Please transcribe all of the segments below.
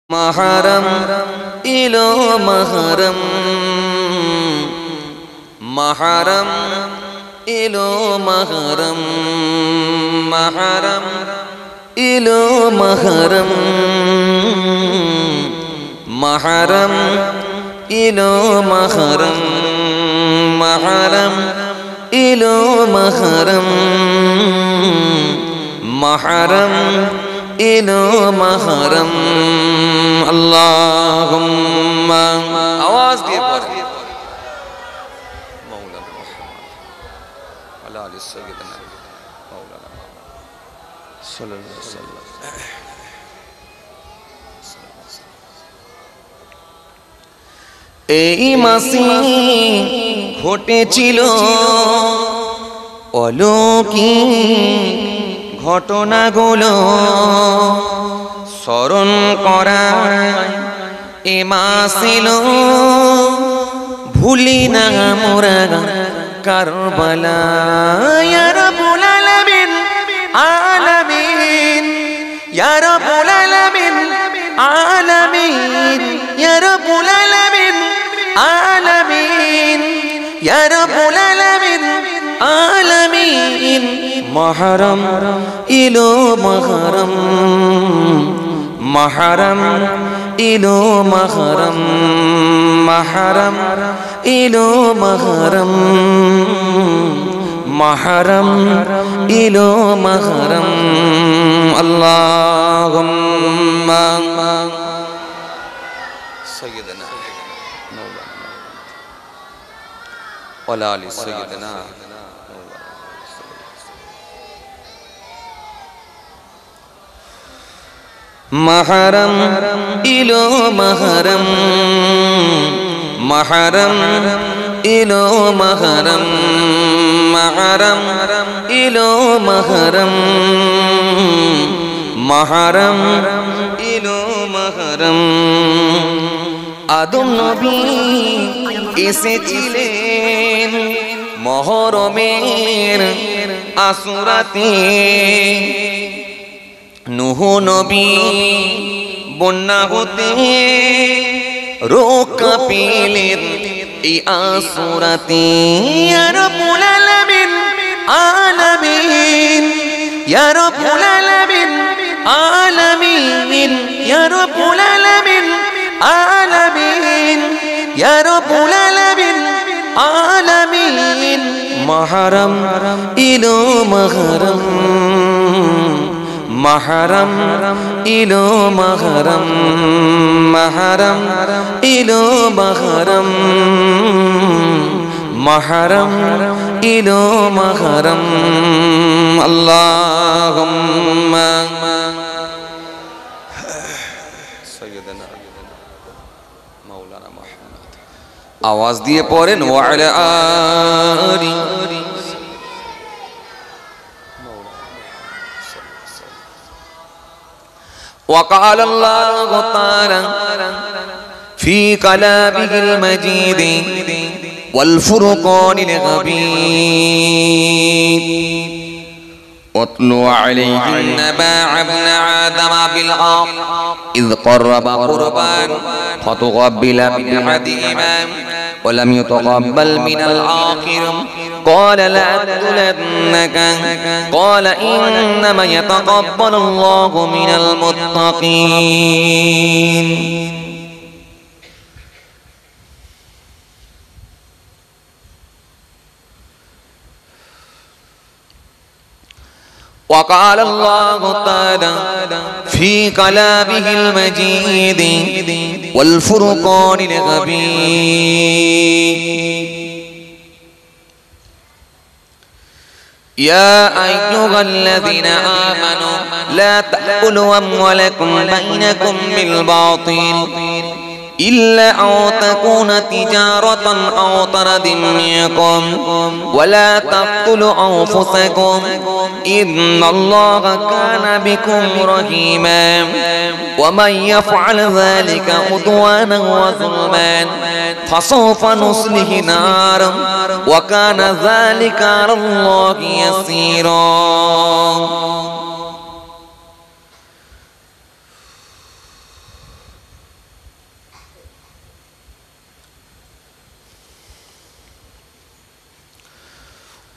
महरम इलो महरम महरम इलो महरम महरम इलो महरम महरम इलो महरम महरम इलो महरम महरम इलो महरम अल्लाहुम्मा आवाज दिए पढ़े मौलाना मुहम्मद अला अली सय्यदना मौलाना सल्लल्लाहु अलैहि वसल्लम। এই মাসে ঘটেছিল অলৌকিক ঘটনাগুলো স্মরণ করায় এ মাস এলো ভুলি না মোরা কারবালা। ইয়া রাব্বুল আলামিন আলামিন ইয়া রাব্বুল আলামিন আলামিন ইয়া রাব্বুল আলামিন আলামিন ইয়া রাব্বুল আলামিন আলামিন। محرم إلو محرم محرم إلو محرم محرم إلو محرم محرم إلو محرم اللهم سيدنا مولانا وعلى آل سيدنا महरम इलो महरम महरम इलो महरम महरम इलो महरम महरम इलो महरम। आदम नबी এসেছিলেন মহরমের আসুরাতে, নূহ নবী বন্যা হতে রক্ষা পেলেন এই আসুরাতে। ইয়া রাব্বুল আলামিন আলামিন ইয়া রাব্বুল আলামিন আলামিন ইয়া রাব্বুল আলামিন আলামিন ইয়া রাব্বুল আলামিন আলামিন। محرم إلو محرم محرم إلو محرم محرم إلو محرم محرم إلو محرم اللهم سيدنا مولانا محمد आवाज दिए पढ़ेन وعلى آله وقال الله تعالى في كلامه المجيد والفرقان الحميد واتل عليهم نبأ ابن آدم بالحق إذ قرب قربان فتقبل من أحدهما ولم يتقبل من الآخر قال لأقتلنك قال إنما يتقبل الله من المتقين وقال الله تعالى في كلامه المجيد والفرقان الحميد يا أيها الذين آمنوا لا تأكلوا أموالكم بينكم بالباطل إلا أن تكون تجارة أو ترد منكم ولا تقتلوا أنفسكم إن الله كان بكم رحيما ومن يفعل ذلك عدوانا وظلما فسوف نصله نارا وكان ذلك على الله يسيرا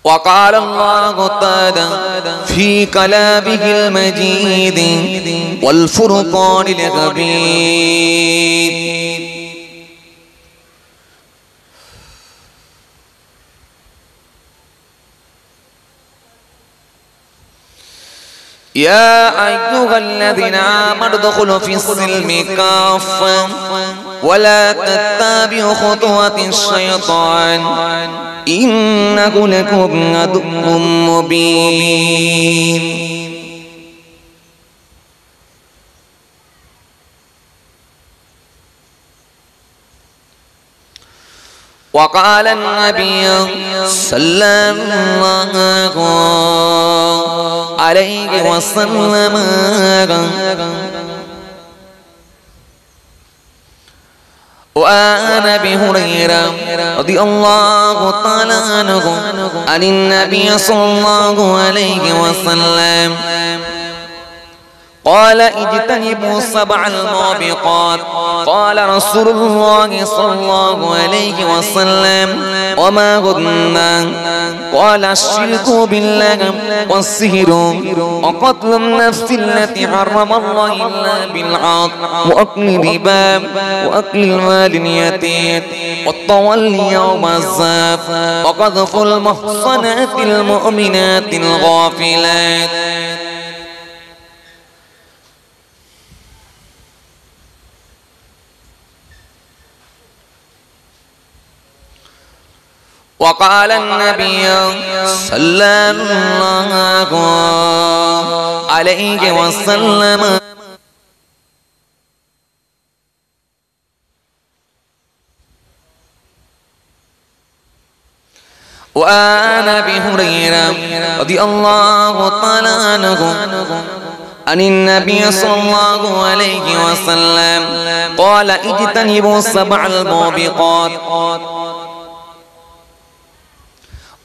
وقال الله تعالى في كلامه المجيد والفرقان الحميد يا أيها الذين آمنوا ادخلوا في السلم كافة ولا تتبعوا خطوات الشيطان إنه لكم عدو مبين وقال النبي صلى الله عليه وسلم وعن أبي هريرة رضي الله تعالى عنه عن النبي صلى الله عليه وسلم قال اجتنبوا 7 الموبقات قال رسول الله صلى الله عليه وسلم وما هن قال الشرك بالله والسحر وقتل النفس التي حرم الله إلا بالحق وأكل الربا وأكل المال اليتيم والتولي يوم الزحف وقذف المحصنات المؤمنات الغافلات وقال النبي صلى الله عليه وسلم وعن أبي هريرة رضي الله تعالى عنه عن النبي صلى الله عليه وسلم قال اجتنبوا 7 الموبقات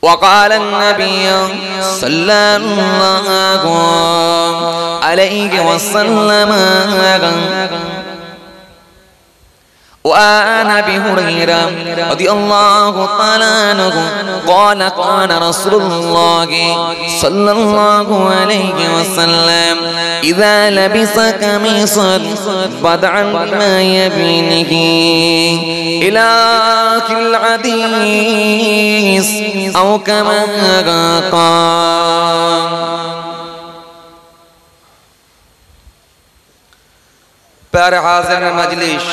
وقال النبي صلى الله عليه وسلم وعن أبي هريرة رضي الله تعالى عنه قال قال رسول الله صلى الله عليه وسلم إذا لبس قميصا بدعا بما يبينه إلى آخر الحديث أو كما قال प्यारे हाज़िर मजलिस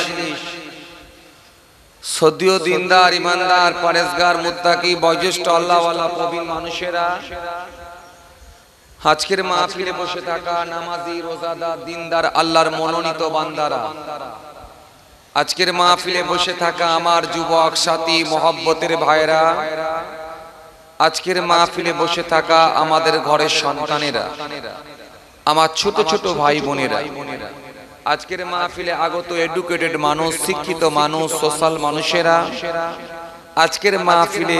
सदियो दीनदार ईमानदार परेजगार मुत्ताकी बयोज्येष्ठ आल्लाहवाला प्रवीण मानुषेरा आजकेर महफिले बसे थाका नामाजी रोजादार दीनदार आल्लाहर मनोनीत बान्दारा आजकेर महफिले बसे थाका आमार जुबक साथी मोहब्बतेर भाइरा आजकेर महफिले बसे थाका आमादेर घरेर सन्तानेरा आमार छोट छोट भाई बोनेरा आजकेर महफिले आगत एडुकेटेड मानुष शिक्षित मानुष सोशल मानुषेरा आजकेर महफिले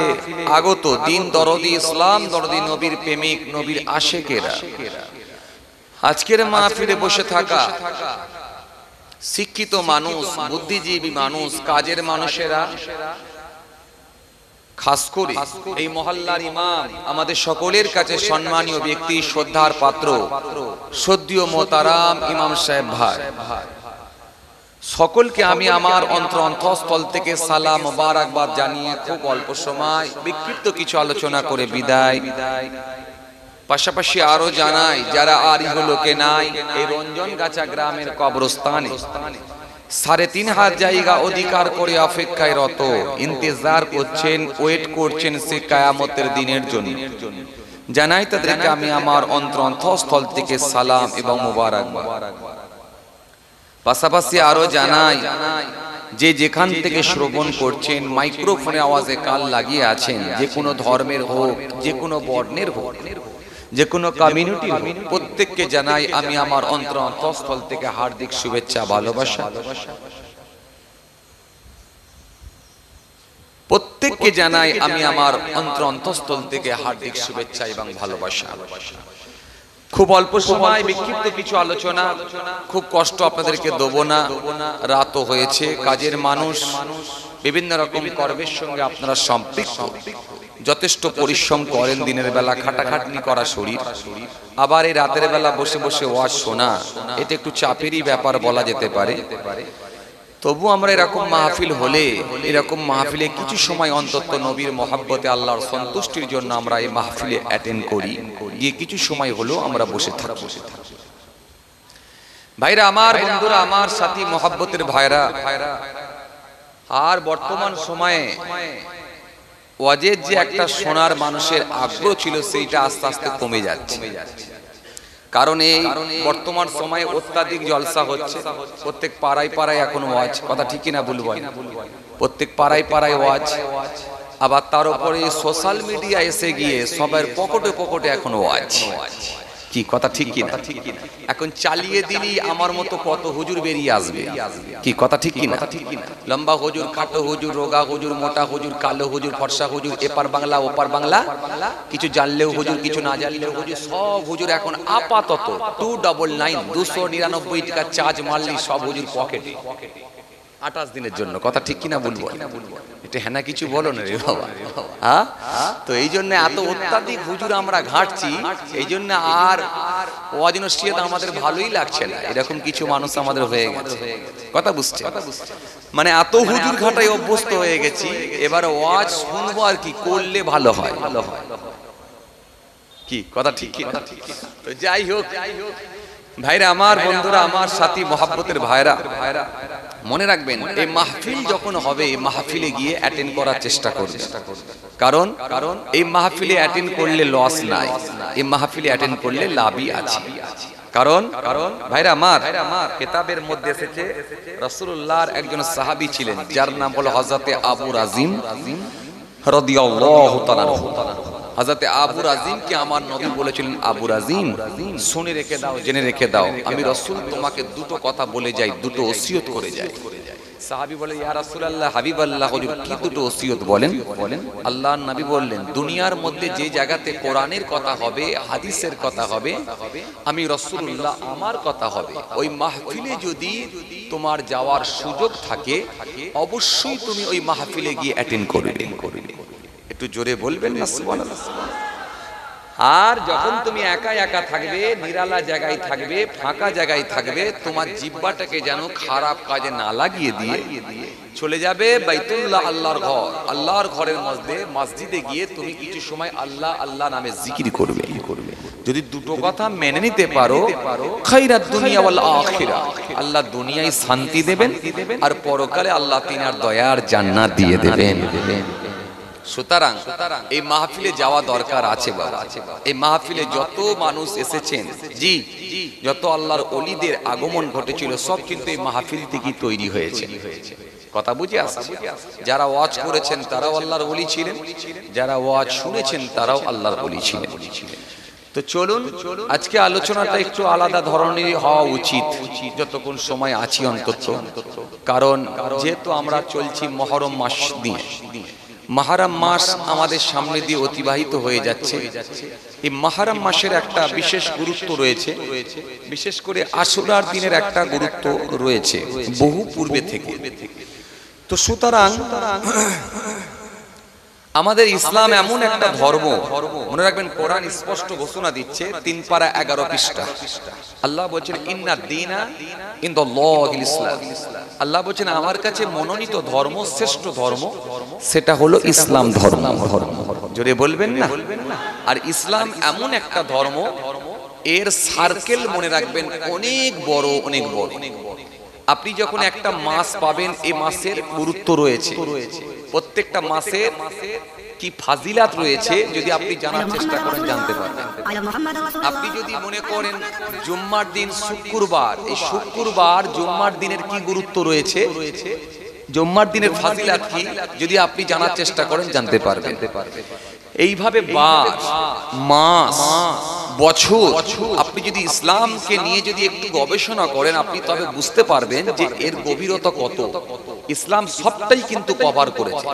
आगत दीन दरदी इस्लाम दरदी नबीर प्रेमिक नबीर आशिकेरा आजकेर महफिले बसे थाका शिक्षित मानुष बुद्धिजीवी मानुष काजेर मानुषेरा खास करे এই মহল্লার ইমাম আমাদের সকলের কাছে সম্মানীয় ব্যক্তি শ্রদ্ধার পাত্র শ্রদ্ধেয় মোহতারাম ইমাম সাহেব ভাই সকলকে আমি আমার অন্তরস্থল থেকে সালাম মোবারকবাদ জানিয়ে খুব অল্প সময় বিক্ষিপ্ত কিছু আলোচনা করে বিদায় পাশাপাশি আরো জানাই যারা আরিহ লোকে নাই এই রঞ্জনগাছা গ্রামের কবরস্থানে 3.5 জায়গা অধিকার করে অপেক্ষায় রত ইন্তজার করছেন ওয়েট করছেন সে কিয়ামতের দিনের জন্য জানাই তাদেরকে আমি আমার অন্তরস্থল থেকে সালাম এবং মোবারকবাদ পাশাপাশি আরো জানাই যে যেখান থেকে শ্রবণ করছেন মাইক্রোফোনে আওয়াজে কান লাগিয়ে আছেন যে কোনো ধর্মের হোক যে কোনো বর্ণের হোক যে কোনো কমিউনিটি প্রত্যেককে জানাই আমি আমার অন্তরস্থল থেকে হার্দিক শুভেচ্ছা ভালোবাসা প্রত্যেককে জানাই আমি আমার অন্তরস্থল থেকে হার্দিক শুভেচ্ছা এবং ভালোবাসা খুব অল্প সময় বিক্ষিপ্ত কিছু আলোচনা খুব কষ্ট আপনাদেরকে দেব না রাতও হয়েছে কাজের মানুষ বিভিন্ন রকম কর্মের সঙ্গে আপনারা সম্পৃক্ত, যথেষ্ট পরিশ্রম করেন, দিনের বেলা খাটাখাটনি করা শরীর, আবার এই রাতের বেলা বসে বসে ওয়াজ শোনা, এটা একটু চাপেরই ব্যাপার বলা যেতে পারে। তবু আমরা এরকম মাহফিল হলে, এরকম মাহফিলে কিছু সময় অন্তত নবীর মহাব্বতে আল্লাহর সন্তুষ্টির জন্য আমরা এই মাহফিলে অ্যাটেন্ড করি, গিয়ে কিছু সময় হলেও আমরা বসে থাকি। ভাইরা আমার, বন্ধুরা আমার, সাথী মহাব্বতের ভাইরা, আর বর্তমান সময়ে ওয়াজের যে একটা শোনার মানুষের আগ্রহ ছিল, সেইটা আস্তে আস্তে কমে যাচ্ছে। কারণ এই বর্তমান সময়ে অত্যাধিক জলসা হচ্ছে, প্রত্যেক পাড়ায় পাড়ায় এখন ওয়াজ, কথা ঠিক কিনা ভুল বলেন? প্রত্যেক পাড়ায় পাড়ায় ওয়াজ, আবার তার উপরে সোশ্যাল মিডিয়া এসে গিয়ে সবার পকেটে পকেটে এখন ওয়াজ। কি কথা ঠিক কিনা? এখন চালিয়ে দিলি আমার মতো কত হুজুর বেরিয়ে আসবে, কি কথা ঠিক কিনা? লম্বা হুজুর, খাটো হুজুর, রোগা হুজুর, মোটা হুজুর, কালো হুজুর, ফর্সা হুজুর, এপার বাংলা ওপার বাংলা, কিছু জানলেও হুজুর, কিছু না জানলেও হুজুর, সব হুজুর এখন আপাতত 299 299 টাকা চার্জ মারলি সব হুজুর পকেটে 28 দিনের জন্য, কথা ঠিক কিনা বলবো? এটা হ্যাঁ না কিছু বলো না রে বাবা, হ্যাঁ? তো এই জন্য এত অত্যাধিক হুজুর আমরা ঘাটছি, এই জন্য আর ওয়াজ নসিহত আমাদের ভালোই লাগছে না, এরকম কিছু মানুষ আমাদের হয়ে গেছে, কথা বুঝছে? মানে এত হুজুর ঘাটাই অভ্যস্ত হয়ে গেছি, এবার ওয়াজ শুনবো আর কি করলে ভালো হয়, কি কথা ঠিক কি? তো যাই হোক ভাইরা আমার, বন্ধুরা আমার, সাথী মহাব্বতের ভাইরা, মনে রাখবেন এই মাহফিল যখন হবে, এই মাহফিলে গিয়ে অ্যাটেন্ড করার চেষ্টা করবেন। কারণ এই মাহফিলে অ্যাটেন্ড করলে লস নাই, এই মাহফিলে অ্যাটেন্ড করলে লাভই আছে। কারণ ভাইরা আমার, কিতাবের মধ্যে এসেছে রাসূলুল্লাহর একজন সাহাবী ছিলেন, যার নাম হলো হযরতে আবু রাজিম রাদিয়াল্লাহু তাআলা। হযরতে আবু রাজিমকে আমার নবী বলেছিলেন, আবু রাজিম শুনে রেখে দাও, জেনে রেখে দাও, আমি রাসূল তোমাকে দুটো কথা বলে যাই, দুটো ওসিয়ত করে যাই। সাহাবী বলে, ইয়া রাসূলুল্লাহ, হাবিবাল্লাহ, হুজুর কি দুটো ওসিয়ত বলেন? আল্লাহর নবী বললেন, দুনিয়ার মধ্যে যে জায়গাতে কোরআনের কথা হবে, হাদিসের কথা হবে, আমি রাসূলুল্লাহ আমার কথা হবে, ওই মাহফিলে যদি তোমার যাওয়ার সুযোগ থাকে, অবশ্যই তুমি ওই মাহফিলে গিয়ে অ্যাটেন্ড করবে। একটু জোরে বলবেন না সুবহানাল্লাহ। আর যখন তুমি একা একা থাকবে, নিরালা জায়গায় থাকবে, ফাঁকা জায়গায় থাকবে, তোমার জিহ্বাটাকে যেন খারাপ কাজে না লাগিয়ে দিয়ে চলে যাবে বাইতুল্লাহ, আল্লাহর ঘর, আল্লাহর ঘরের মধ্যে মসজিদে গিয়ে তুমি কিছু সময় আল্লাহ আল্লাহ নামে জিকির করবে। যদি দুটো কথা মেনে নিতে পারো, খাইরাত দুনিয়া ওয়াল আখিরা, আল্লাহ দুনিয়ায় শান্তি দেবেন, আর পরকালে আল্লাহ তিনার দয়ার জান্নাত দিয়ে দেবেন। সুতরাং এই মাহফিলে যাওয়া দরকার আছে বাবা। এই মাহফিলে যত মানুষ এসেছেন, জি, যত আল্লাহর ওলিদের আগমন ঘটেছিল, সব কিন্তু এই মাহফিল থেকেই তৈরি হয়েছে, কথা বুঝে আসছে? যারা ওয়াজ করেছেন তারাও আল্লাহর ওলি ছিলেন, যারা ওয়াজ শুনেছেন তারাও আল্লাহর ওলি ছিলেন। তো চলুন আজকে আলোচনাটা একটু আলাদা ধরনের হওয়া উচিত, যতক্ষণ সময় আছি অন্তত। কারণ যেহেতু আমরা চলছি মুহররম মাস দিয়ে, মুহররম মাস আমাদের সামনে দিয়ে অতিবাহিত হয়ে যাচ্ছে। এই মুহররম মাসের একটা বিশেষ গুরুত্ব রয়েছে, বিশেষ করে আশুরার দিনের একটা গুরুত্ব রয়েছে বহু পূর্বে থেকে। তো সুতরাং আমাদের ইসলাম এমন একটা ধর্ম, মনে রাখবেন কোরআন স্পষ্ট ঘোষণা দিচ্ছে 3 পারা 11 পৃষ্ঠা। আল্লাহ বলেছেন, ইন্না দীনা ইনদাল্লাহিল ইসলাম। আল্লাহ বলেছেন, আমার কাছে মনোনীত ধর্ম, শ্রেষ্ঠ ধর্ম, সেটা হলো ইসলাম ধর্ম। জোরে বলবেন না? আর ইসলাম এমন একটা ধর্ম, এর সার্কেল মনে রাখবেন অনেক বড়, অনেক বড়। আপনি যখন একটা মাস পাবেন, এই মাসের গুরুত্ব রয়েছে, প্রত্যেকটা মাসের কি ফাজিলাত রয়েছে, যদি আপনি জানার চেষ্টা করেন জানতে পারবেন। আপনি যদি মনে করেন জুম্মার দিন শুক্রবার, এই শুক্রবার জুম্মার দিনের কি গুরুত্ব রয়েছে, জুম্মার দিনের ফাজিলাত কি, যদি আপনি জানার চেষ্টা করেন জানতে পারবেন। এইভাবে মাস, বছর, আপনি যদি ইসলামকে নিয়ে যদি একটু গবেষণা করেন, আপনি তবে বুঝতে পারবেন যে এর গভীরতা কত। ইসলাম সবটাই কিন্তু কভার করেছে।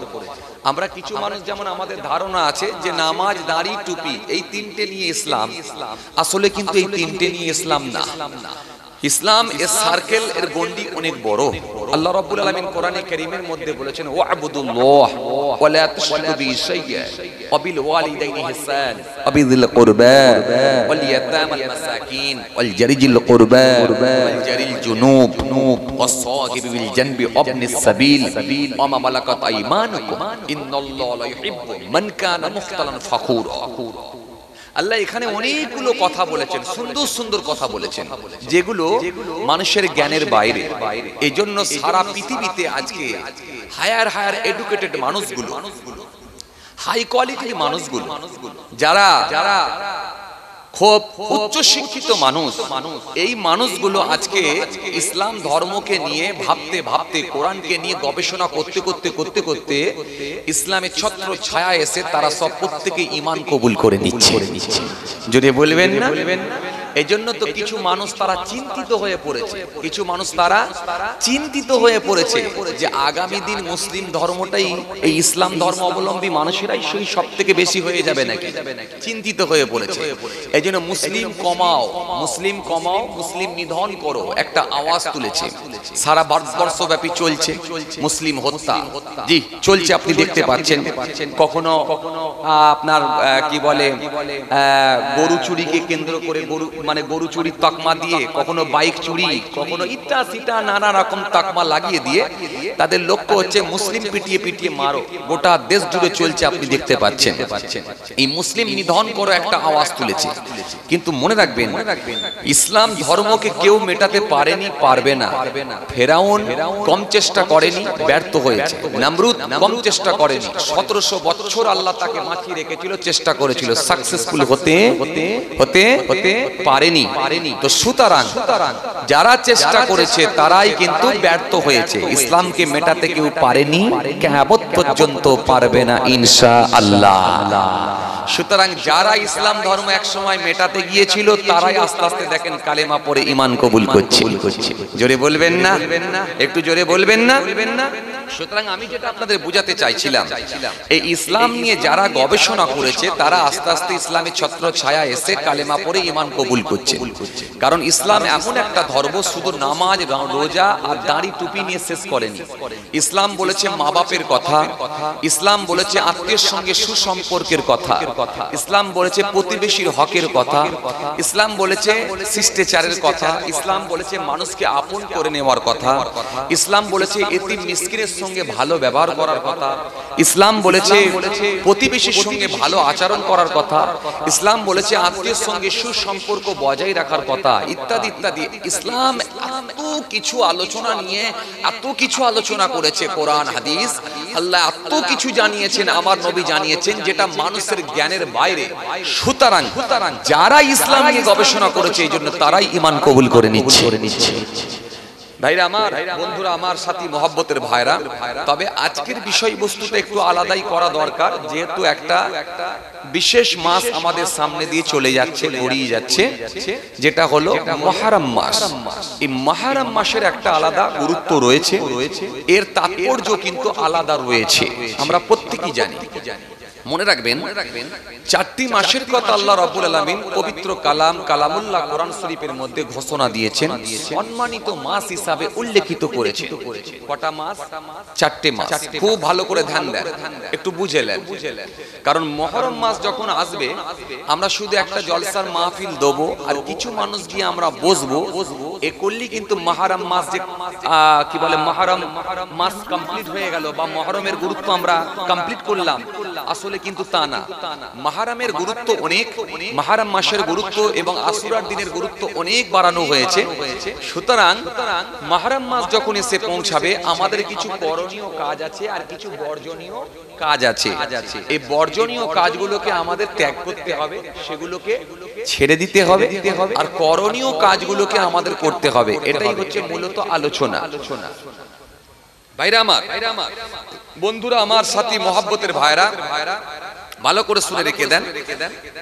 আমরা কিছু মানুষ যেমন আমাদের ধারণা আছে যে নামাজ, দাড়ি, টুপি এই তিনটে নিয়ে ইসলাম, আসলে কিন্তু এই তিনটে নিয়ে ইসলাম না। ইসলাম এর সার্কেল এর গন্ডি অনেক বড়। আল্লাহ রাব্বুল আলামিন কোরআনে কারীমের মধ্যে বলেছেন ওয়া'বুদুল্লাহ ওয়া লা তুশরিকু বিহি শাইয়্যা ওয়া বিল ওয়ালিদাইনি ইহসান ওয়া বিযিল কুরবা ওয়াল ইয়াতামাল মাসাকিন ওয়াল জারিজিল কুরবা ওয়াল জারিল জুনুব ওয়াস সাগিবি বিল জানবি ওয়াবনিস সাবিল ওয়া মা মালাকাত আইমানুকুম ইন্নাল্লাহা লা ইউহিব্বু মান কানা মুখতালান ফাখুরা। আল্লাহ এখানে অনেকগুলো কথা বলেছেন, সুন্দর সুন্দর কথা বলেছেন, যেগুলো মানুষের জ্ঞানের বাইরে। এই জন্য সারা পৃথিবীতে আজকে হায়ার এডুকেটেড মানুষগুলো, হাই কোয়ালিটির মানুষগুলো, যারা খুব উচ্চ শিক্ষিত মানুষ, এই মানুষগুলো আজকে ইসলাম ধর্মকে নিয়ে ভাবতে কোরআনকে নিয়ে গবেষণা করতে ইসলামের ছত্র ছায়া এসে তারা সব প্রত্যেকে ঈমান কবুল করে নিচ্ছে। যদি বলবেন না, এই জন্য তো কিছু মানুষ তারা চিন্তিত হয়ে পড়েছে যে আগামী দিন মুসলিম ধর্মটাই, এই ইসলাম ধর্ম অবলম্বী মানুষেরাই সেই সব থেকে বেশি হয়ে যাবে নাকি, চিন্তিত হয়ে পড়েছে। এই জন্য মুসলিম কমাও, মুসলিম নিধন করো একটা আওয়াজ তুলেছে। সারা ভারতবর্ষব্যাপী চলছে মুসলিম হত্যা, জি চলছে, আপনি দেখতে পাচ্ছেন। কখনো আপনার কি বলে গরু চুরিকে কেন্দ্র করে গরু চুরির তকমা দিয়ে, কখনো বাইক চুরি, কখনো ইটা সিটা নানা রকম তকমা লাগিয়ে দিয়ে তাদের লক্ষ্য হচ্ছে মুসলিম পিটিয়ে মারো। গোটা দেশ জুড়ে চলছে, আপনি দেখতে পাচ্ছেন। এই মুসলিম নিধন করো একটা আওয়াজ তুলেছে। কিন্তু মনে রাখবেন, ইসলাম ধর্মকে কেউ মেটাতে পারেনি, পারবে না। ফেরাউন কম চেষ্টা করেনি, ব্যর্থ হয়েছে। নমরুদ কম চেষ্টা করেনি, 1700 বছর আল্লাহ তাকে মাখিয়ে রেখেছিল, চেষ্টা করেছিল, সাকসেসফুল হতে পারেনি। তো সুতরাং যারা চেষ্টা করেছে তারাই কিন্তু ব্যর্থ হয়েছে। ইসলামকে মেটাতে কেউ পারেনি, কিয়ামত পর্যন্ত পারবে না ইনশাআল্লাহ। সুতরাং যারা ইসলাম ধর্ম এক সময় মেটাতে গিয়েছিল তারাই আস্তে আস্তে দেখেন কালেমা পড়ে ঈমান কবুল করছে। জোরে বলবেন না, একটু জোরে বলবেন না। সুতরাং আমি যেটা আপনাদের বোঝাতে চাইছিলাম, এই ইসলাম নিয়ে যারা গবেষণা করেছে তারা আস্তে আস্তে ইসলামের ছত্র ছায়া এসে কালেমা পড়ে ঈমান কবুল করছে। কারণ ইসলাম এমন একটা ধর্ম, শুধু নামাজ, রোজা আর দাড়ি টুপি নিয়ে শেষ করেনি। ইসলাম বলেছে মা বাপের কথা, ইসলাম বলেছে আত্মীয়ের সঙ্গে সুসম্পর্কের কথা, ইসলাম বলেছে প্রতিবেশীর হকের কথা, ইসলাম বলেছে শিষ্টাচারের কথা, ইসলাম বলেছে মানুষকে আপন করে নেওয়ার কথা, ইসলাম বলেছে এতিম মিসকিনের সঙ্গে ভালো ব্যবহার করার কথা, ইসলাম বলেছে প্রতিবেশীর সঙ্গে ভালো আচরণ করার কথা, ইসলাম বলেছে আত্মীয়ের সঙ্গে সুসম্পর্ক বজায় রাখার কথা, ইত্যাদি ইত্যাদি। ইসলাম এত কিছু আলোচনা নিয়ে এত কিছু আলোচনা করেছে, কোরআন হাদিস, আল্লাহ এত কিছু জানিয়েছেন, আমার নবী জানিয়েছেন, যেটা মানুষের জ্ঞানের বাইরে। সুতরাং যারা ইসলাম নিয়ে গবেষণা করেছে এই জন্য তারাই ঈমান কবুল করে নিচ্ছে। ভাইরা আমার, বন্ধুরা আমার, সাথী মহব্বতের ভাইরা, তবে আজকের বিষয়বস্তুটা একটু আলাদাই করা দরকার, যেহেতু একটা বিশেষ মাস আমাদের সামনে দিয়ে চলে যাচ্ছে, গড়িয়ে যাচ্ছে, যেটা হলো মুহররম মাস। এই মুহররম মাসের একটা আলাদা গুরুত্ব রয়েছে, এর তাৎপর্য কিন্তু আলাদা রয়েছে, আমরা প্রত্যেকেই জানি। মনে রাখবেন, 4টি মাসের কথা আল্লাহ রাব্বুল আলামিন পবিত্র কালামুল্লাহ কোরআন শরীফের মধ্যে ঘোষণা দিয়েছেন, সম্মানিত মাস হিসাবে উল্লেখিত করেছেন। কটা মাস? 4টে মাস। খুব ভালো করে ধ্যান দেন, একটু বুঝেলেন। কারণ মুহররম মাস যখন আসবে, আমরা শুধু একটা জলসার মাহফিল দেবো আর কিছু মানুষ গিয়ে আমরা বসবো, এ করলেই কিন্তু মুহররম মাস যে কি বলে মুহররম মাস কমপ্লিট হয়ে গেল বা মুহররমের গুরুত্ব আমরা কমপ্লিট করলাম, আসলে কিন্তু তা না। মুহররমের গুরুত্ব অনেক, মুহররম মাসের গুরুত্ব এবং আশুরার দিনের গুরুত্ব অনেক বাড়ানো হয়েছে। সুতরাং মুহররম মাস যখন এসে পৌঁছাবে, আমাদের কিছু করণীয় কাজ আছে আর কিছু বর্জনীয় কাজ আছে। এই বর্জনীয় কাজগুলোকে আমাদের ত্যাগ করতে হবে, সেগুলোকে ছেড়ে দিতে হবে, আর করণীয় কাজগুলোকে আমাদের করতে হবে। এটাই হচ্ছে মূলত আলোচনা। ভাইরা আমার, বন্ধুরা আমার, সাথী মহব্বতের ভাইরা, ভালো করে শুনে রেখে দেন।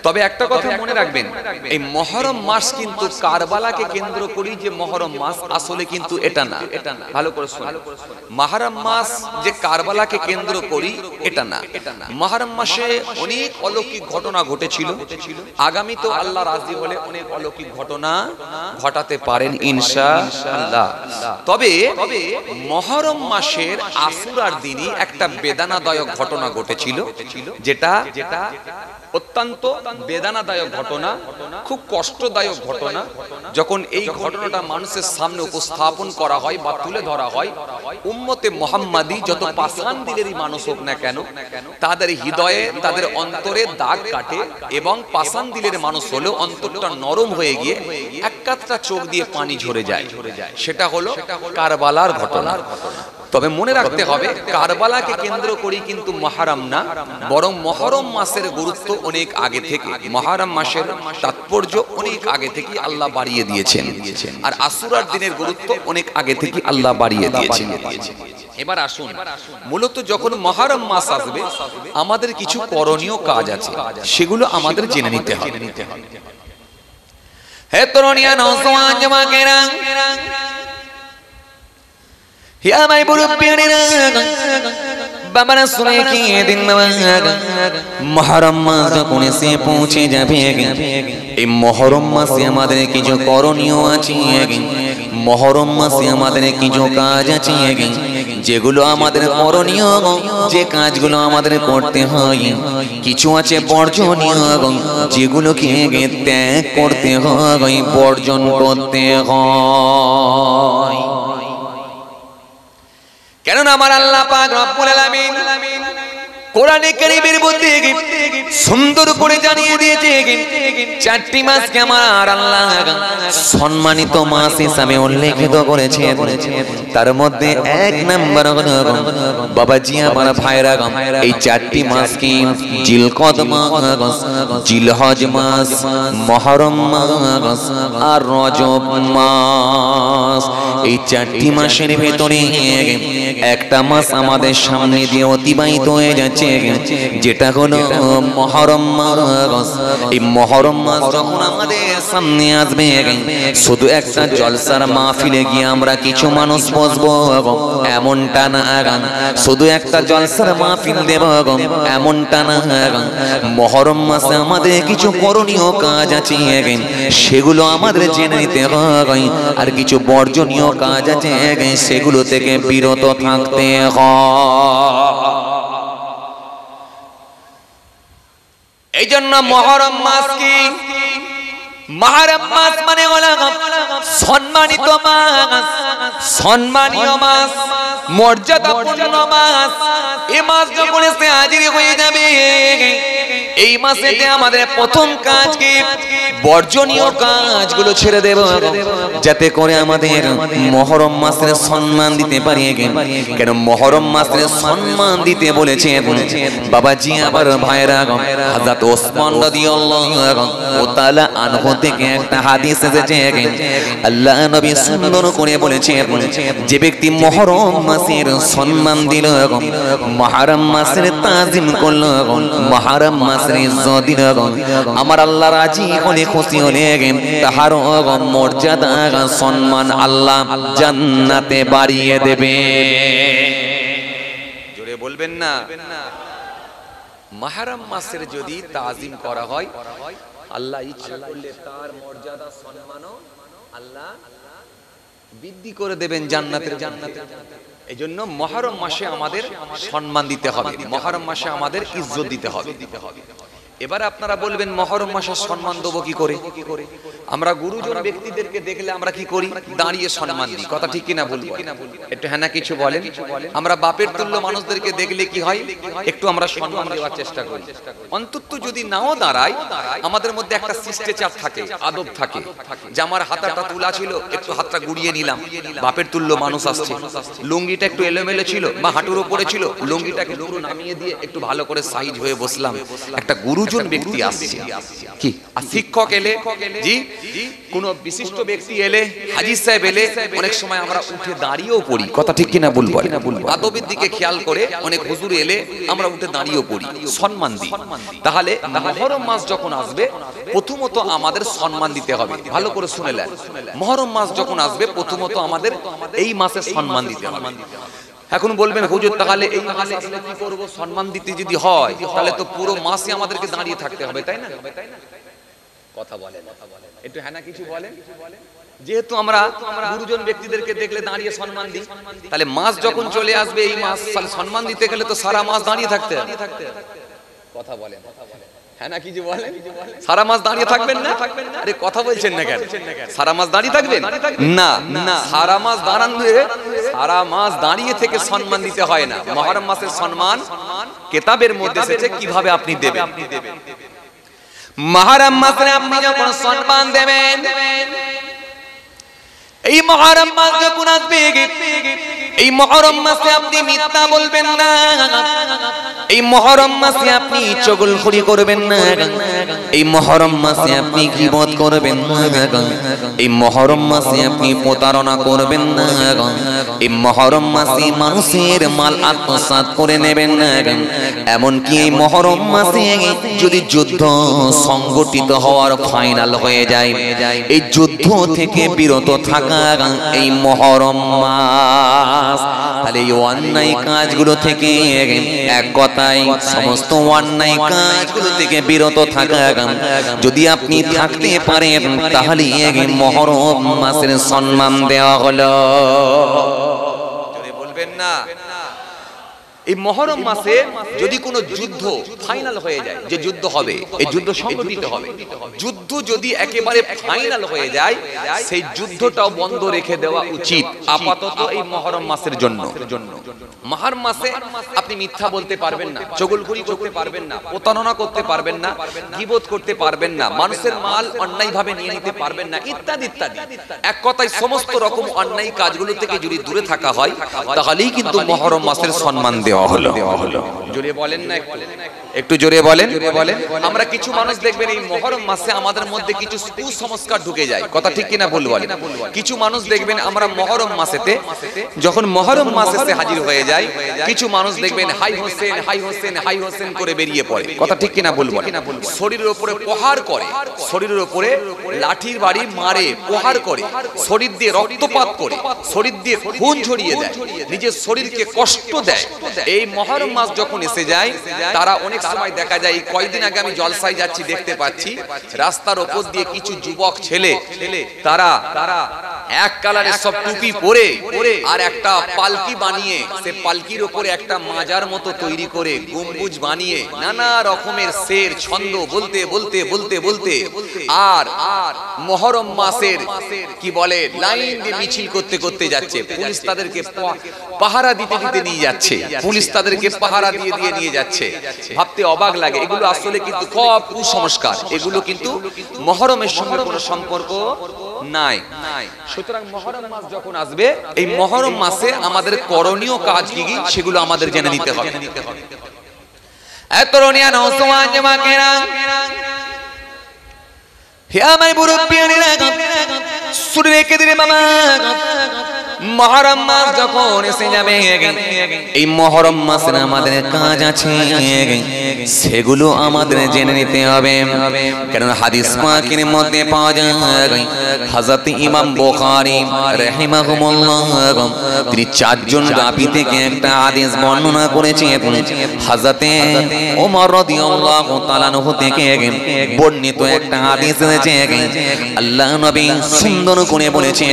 তবে একটা কথা মনে রাখবেন, এই মুহররম মাস কিন্তু কারবালাকে কেন্দ্র করি যে মুহররম মাস, আসলে কিন্তু এটা না। ভালো করে শুনুন, মুহররম মাস যে কারবালাকে কেন্দ্র করি এটা না। মুহররম মাসে অনেক অলৌকিক ঘটনা ঘটেছিল, আগামী তো আল্লাহ রাজি হলে অনেক অলৌকিক ঘটনা ঘটাতে পারেন ইনশাআল্লাহ। তবে মুহররম মাসের আশুরার দিনই একটা বেদনাদায়ক ঘটনা ঘটেছিল, যেটা অত্যন্ত বেদনাদায়ক ঘটনা, খুব কষ্টদায়ক ঘটনা। যখন এই ঘটনাটা মানুষের সামনে উপস্থাপন করা হয় বা তুলে ধরা হয়, উম্মতে মুহাম্মাদি যত পাষাণ দিলেরই মানুষ হোক না কেন, তাদের হৃদয়ে তাদের অন্তরে দাগ কাটে, এবং পাষাণ দিলের মানুষ হলেও অন্তরটা নরম হয়ে গিয়ে এক কাতরা চোখ দিয়ে পানি ঝরে যায়। সেটা হলো কারবালার ঘটনা। তবে মনে রাখতে হবে, কারবালাকে কেন্দ্র করি কিন্তু মুহররম না, বরং মুহররম মাসের গুরুত্ব অনেক আগে থেকে, মুহররম মাসের তাৎপর্য অনেক আগে থেকে আল্লাহ বাড়িয়ে দিয়েছেন, আর আশুরার দিনের গুরুত্ব অনেক আগে থেকে আল্লাহ বাড়িয়ে দিয়েছেন। এবার আসুন, মূলত যখন মুহররম মাস আসবে আমাদের কিছু করণীয় কাজ আছে, সেগুলো আমাদের জেনে নিতে হবে। হে তরুণিয়া নওজওয়ান যুবকেরা, या भाई बुरु प्यारेरा बाबारा सुने कि दिन मुहर्रम मास যখন এসে পৌঁছে যাবে, এই মুহর্রম মাসে আমাদের কিছু করণীয় আছে, মুহর্রম মাসে আমাদের কিছু কাজ আছে, যেগুলো আমাদের করণীয়, যে কাজগুলো আমাদের করতে হয়। কিছু আছে বর্জনীয়, যেগুলোকে ত্যাগ করতে হয়, বর্জন করতে হয়। কেননা আমার আল্লাহ পাক রব্বুল আলামিন কোরআনে কারীমের মধ্যে সুন্দর করে জানিয়ে দিয়েছে, চারটি মাসকে আমার আল্লাহ সম্মানিত মাস হিসাবে উল্লেখিত করেছে। তার মধ্যে এক নাম্বার হলো বাবাজি আমার ভাইরা, এই চারটি মাস কি জিলকদ মাস, জিলহজ মাস, মুহররম মাস আর রজব মাস। এই চারটি মাসের ভেতরে একটা মাস আমাদের সামনে দিয়ে অতিবাহিত হয়ে যাচ্ছে, যেটা হলো মুহররম মাস। এই মুহররম মাস যখন আমাদের সামনে আসবে, শুধু একটা জলসার মাহফিলে গিয়ে আমরা কিছু মানুষ বসবো এমনটা না, শুধু একটা জলসার মাহফিল দেব এমনটা না। মুহররম মাসে আমাদের কিছু করণীয় কাজ আছে, সেগুলো আমাদের জেনে নিতে হয়, আর কিছু বর্জনীয় কাজ আছে, সেগুলো থেকে বিরত থাকতে হয়। এই জন্য মুহররম মাস কি, মুহররম মাস মানে হলো সম্মানিত মাস, সম্মানীয় মাস, মর্যাদাপূর্ণ মাস। এই মাস যখন এসে হাজির হয়ে যাবে, এই মাসেতে আমাদের প্রথম কাজ কি, বর্জনীয় কাজগুলো ছেড়ে দেব, যাতে করে আমাদের মুহররম মাসের সম্মান দিতে পারি। কেন মুহররম মাসের সম্মান দিতে বলেছে বাবাজি আমার ভাইরা, হযরত ওসমান রাদিয়াল্লাহু তাআলা আনহু থেকে একটা হাদিস এসেছে, আল্লাহ নবী সুন্দর করে বলেছেন, যে ব্যক্তি মুহররম মাসের সম্মান দিল, মুহররম মাসের তাজিম করল, মুহররম মাসের ইজ্জত দিল, আমার আল্লাহ রাজি হলে, খুশি হলে, তাহার মর্যাদা সম্মান আল্লাহ জান্নাতে বাড়িয়ে দেবে। জোরে বলবেন না? মুহররম মাসের যদি তাজিম করা হয়, আল্লাহ ইচ্ছা করলে তার মর্যাদা সম্মানও আল্লাহ বৃদ্ধি করে দেবেন জান্নাতের। এই জন্য মুহররম মাসে আমাদের সম্মান দিতে হবে, মুহররম মাসে আমাদের ইজ্জত দিতে হবে। এবার আপনারা বলবেন, মুহররম মাসের সম্মান দেবো কি করে? আমরা গুরুজন ব্যক্তিদেরকে দেখলে আমরা কি করি? দাঁড়িয়ে সম্মান দিই। কথা ঠিক কিনা বলবো? একটু হ্যাঁ না কিছু বলেন। আমরা বাপের তুল্য মানুষদেরকে দেখলে কি হয়? একটু আমরা সম্মান দেওয়ার চেষ্টা করি। অন্তত যদি নাও দাঁড়াই, আমাদের মধ্যে একটা শিষ্টাচার থাকে, আদব থাকে, যে আমার হাতটা তুলা ছিল, একটু হাতটা গুড়িয়ে নিলাম। বাপের তুল্য মানুষ আসছে, লুঙ্গিটা একটু এলোমেলো ছিল বা হাঁটুর উপরে ছিল, লুঙ্গিটাকে একটু নামিয়ে দিয়ে একটু ভালো করে সাইজ হয়ে বসলাম। একটা গুরুজন ব্যক্তি আসছে, কি শিক্ষক এলে, জি কোন বিশিষ্ট ব্যক্তি এলে, হাজী সাহেব এলে, অনেক সময় আমরা উঠে দাঁড়িয়েও পড়ি, কথা ঠিক কিনা বলবো? আদবের দিকে খেয়াল করে অনেক হুজুর এলে আমরা উঠে দাঁড়িয়েও পড়ি, সম্মান দিই। তাহলে মুহররম মাস যখন আসবে প্রথমত আমাদের সম্মান দিতে হবে। ভালো করে শুনে নেন, মুহররম মাস যখন আসবে প্রথমত আমাদের এই মাসে সম্মান দিতে হবে। এখন বলবেন হুজুর তাহলে এই মাস আসলে কি করব? সম্মান দিতে যদি হয় তাহলে তো পুরো মাসে আমাদেরকে দাঁড়িয়ে থাকতে হবে, তাই না? কথা বলেন একটু, হ্যাঁ না কিছু বলেন। যেহেতু আমরা গুরুজন ব্যক্তিদেরকে দেখলে দাঁড়িয়ে সম্মান দিই, তাহলে মাস যখন চলে আসবে এই মাস সম্মান দিতে গেলে তো সারা মাস দাঁড়িয়ে থাকতে হবে। কথা বলেন, হ্যাঁ না কিছু বলেন। সারা মাস দাঁড়িয়ে থাকবেন না? আরে কথা বলছেন না কেন? সারা মাস দাঁড়িয়ে থাকবেন না? না, সারা মাস সারা মাস দাঁড়িয়ে থেকে সম্মান দিতে হয় না। মুহররম মাসের সম্মান কিতাবের মধ্যে এসেছে কিভাবে আপনি দেবেন। মুহররম মাসে আপনি যখন সম্মান দেবেন, এই মুহররম মাস যখন আসবে এই মুহররম মাসে আপনি মিথ্যা বলবেন না, এই মুহররম মাসে আপনি চগলখড়ি করবেন না, এই মুহররম মাসে আপনি গীবত করবেন না, এই মুহররম মাসে আপনি প্রতারণা করবেন না, এই মুহররম মাসে মানুষের মাল আত্মসাৎ করে নেবেন না। এমনকি এই মুহররম মাসে যদি যুদ্ধ সংগঠিত হওয়ার ফাইনাল হয়ে যায়, এই যুদ্ধ থেকে বিরত থাকা এই মুহররম মাস। তাহলে এই অন্যায় কাজগুলো থেকে এক কথায় সমস্ত অন্যায় কাজগুলো থেকে বিরত থাকা যদি আপনি থাকতে পারেন তাহলে এই মুহররম মাসের সম্মান দেওয়া হলো। বলবেন না এই মুহররম মাসে যদি কোনো যুদ্ধ ফাইনাল হয়ে যায়, যে যুদ্ধ হবে এই যুদ্ধ সংগঠিত হবে, যুদ্ধ যদি একেবারে ফাইনাল হয়ে যায় সেই যুদ্ধটাও বন্ধ রেখে দেওয়া উচিত আপাতত এই মুহররম মাসের জন্য। মুহররম মাসে আপনি মিথ্যা বলতে পারবেন না, চগলখড়ি করতে পারবেন না, প্রতারণা করতে পারবেন না, গীবত করতে পারবেন না, মানুষের মাল অন্যায়ভাবে নিয়ে নিতে পারবেন না, ইত্যাদি ইত্যাদি। এক কথায় সমস্ত রকম অন্যায় কাজগুলো থেকে যদি দূরে থাকা হয় তাহলেই কিন্তু মুহররম মাসের সম্মান দেওয়া হলো। জোরে বলেন না, একটু জোরে বলেন। আমরা কিছু মানুষ দেখবেন এই মুহররম মাসে আমাদের মধ্যে কিছু কুসংস্কার ঢুকে যায়, কথা ঠিক কিনা বলবো? কিছু মানুষ দেখবেন আমরা মুহররম মাসেতে যখন মুহররম মাসে এসে হাজির হয়ে যায়, কিছু মানুষ দেখবেন হাই হোসেন হাই হোসেন হাই হোসেন করে বেরিয়ে পড়ে, কথা ঠিক কিনা বলবো? শরীরের উপরে প্রহার করে, শরীরের উপরে লাঠির বাড়ি মারে, প্রহার করে, শরীর দিয়ে রক্তপাত করে, শরীর দিয়ে খুন ঝরিয়ে দেয়, নিজের শরীরকে কষ্ট দেয়। এই মুহররম মাস যখন এসে যায় তারা অনেক সময় দেখা যায়, কয়েকদিন আগে আমি জলসায় যাচ্ছি দেখতে পাচ্ছি রাস্তার উপর দিয়ে কিছু যুবক ছেলে তারা এক কালারের সব টুপি পরে আর একটা পালকি বানিয়ে সে পালকির উপরে একটা মাজার মতো তৈরি করে গম্বুজ বানিয়ে নানা রকমের শের ছন্দ বলতে বলতে বলতে বলতে আর মুহররম মাসের কি বলে লাইন দিয়ে মিছিল করতে করতে যাচ্ছে। পুলিশ তাদেরকে পাহারা দিতে দিতে নিয়ে যাচ্ছে, পুলিশ তাদেরকে পাহারা দিয়ে দিয়ে নিয়ে যাচ্ছে। ভাবতে অবাক লাগে, এগুলো আসলে কিন্তু সব কুসংস্কার, এগুলো কিন্তু মুহররমের সঙ্গে কোনো সম্পর্ক নাই। সুতরাং মুহররম মাস যখন আসবে এই মুহররম মাসে আমাদের করণীয় কাজ কি কি সেগুলো আমাদের জেনে নিতে হবে। তরুণিয়া নওজওয়ান জামাকেরা, হে আমার মুরব্বিয়ানেরা, শুনে রেখে দিলে বাবা, মুহররম মাস যখন এসে যাবে এই মুহররম মাসের আমাদের কাজ আছে সেগুলো আমাদের জেনে নিতে হবে। কারণ হাদিস পাকের মধ্যে পাওয়া যায় হযরত ইমাম বুখারী রাহিমাহুমুল্লাহ তিনি চারজন রাবী থেকে একটা হাদিস বর্ণনা করেছেন। হযরত ওমর রাদিয়াল্লাহু তাআলা আনহু থেকে বর্ণিত একটা হাদিস রয়েছে। আল্লাহ নবী সুন্দর করে বলেছেন,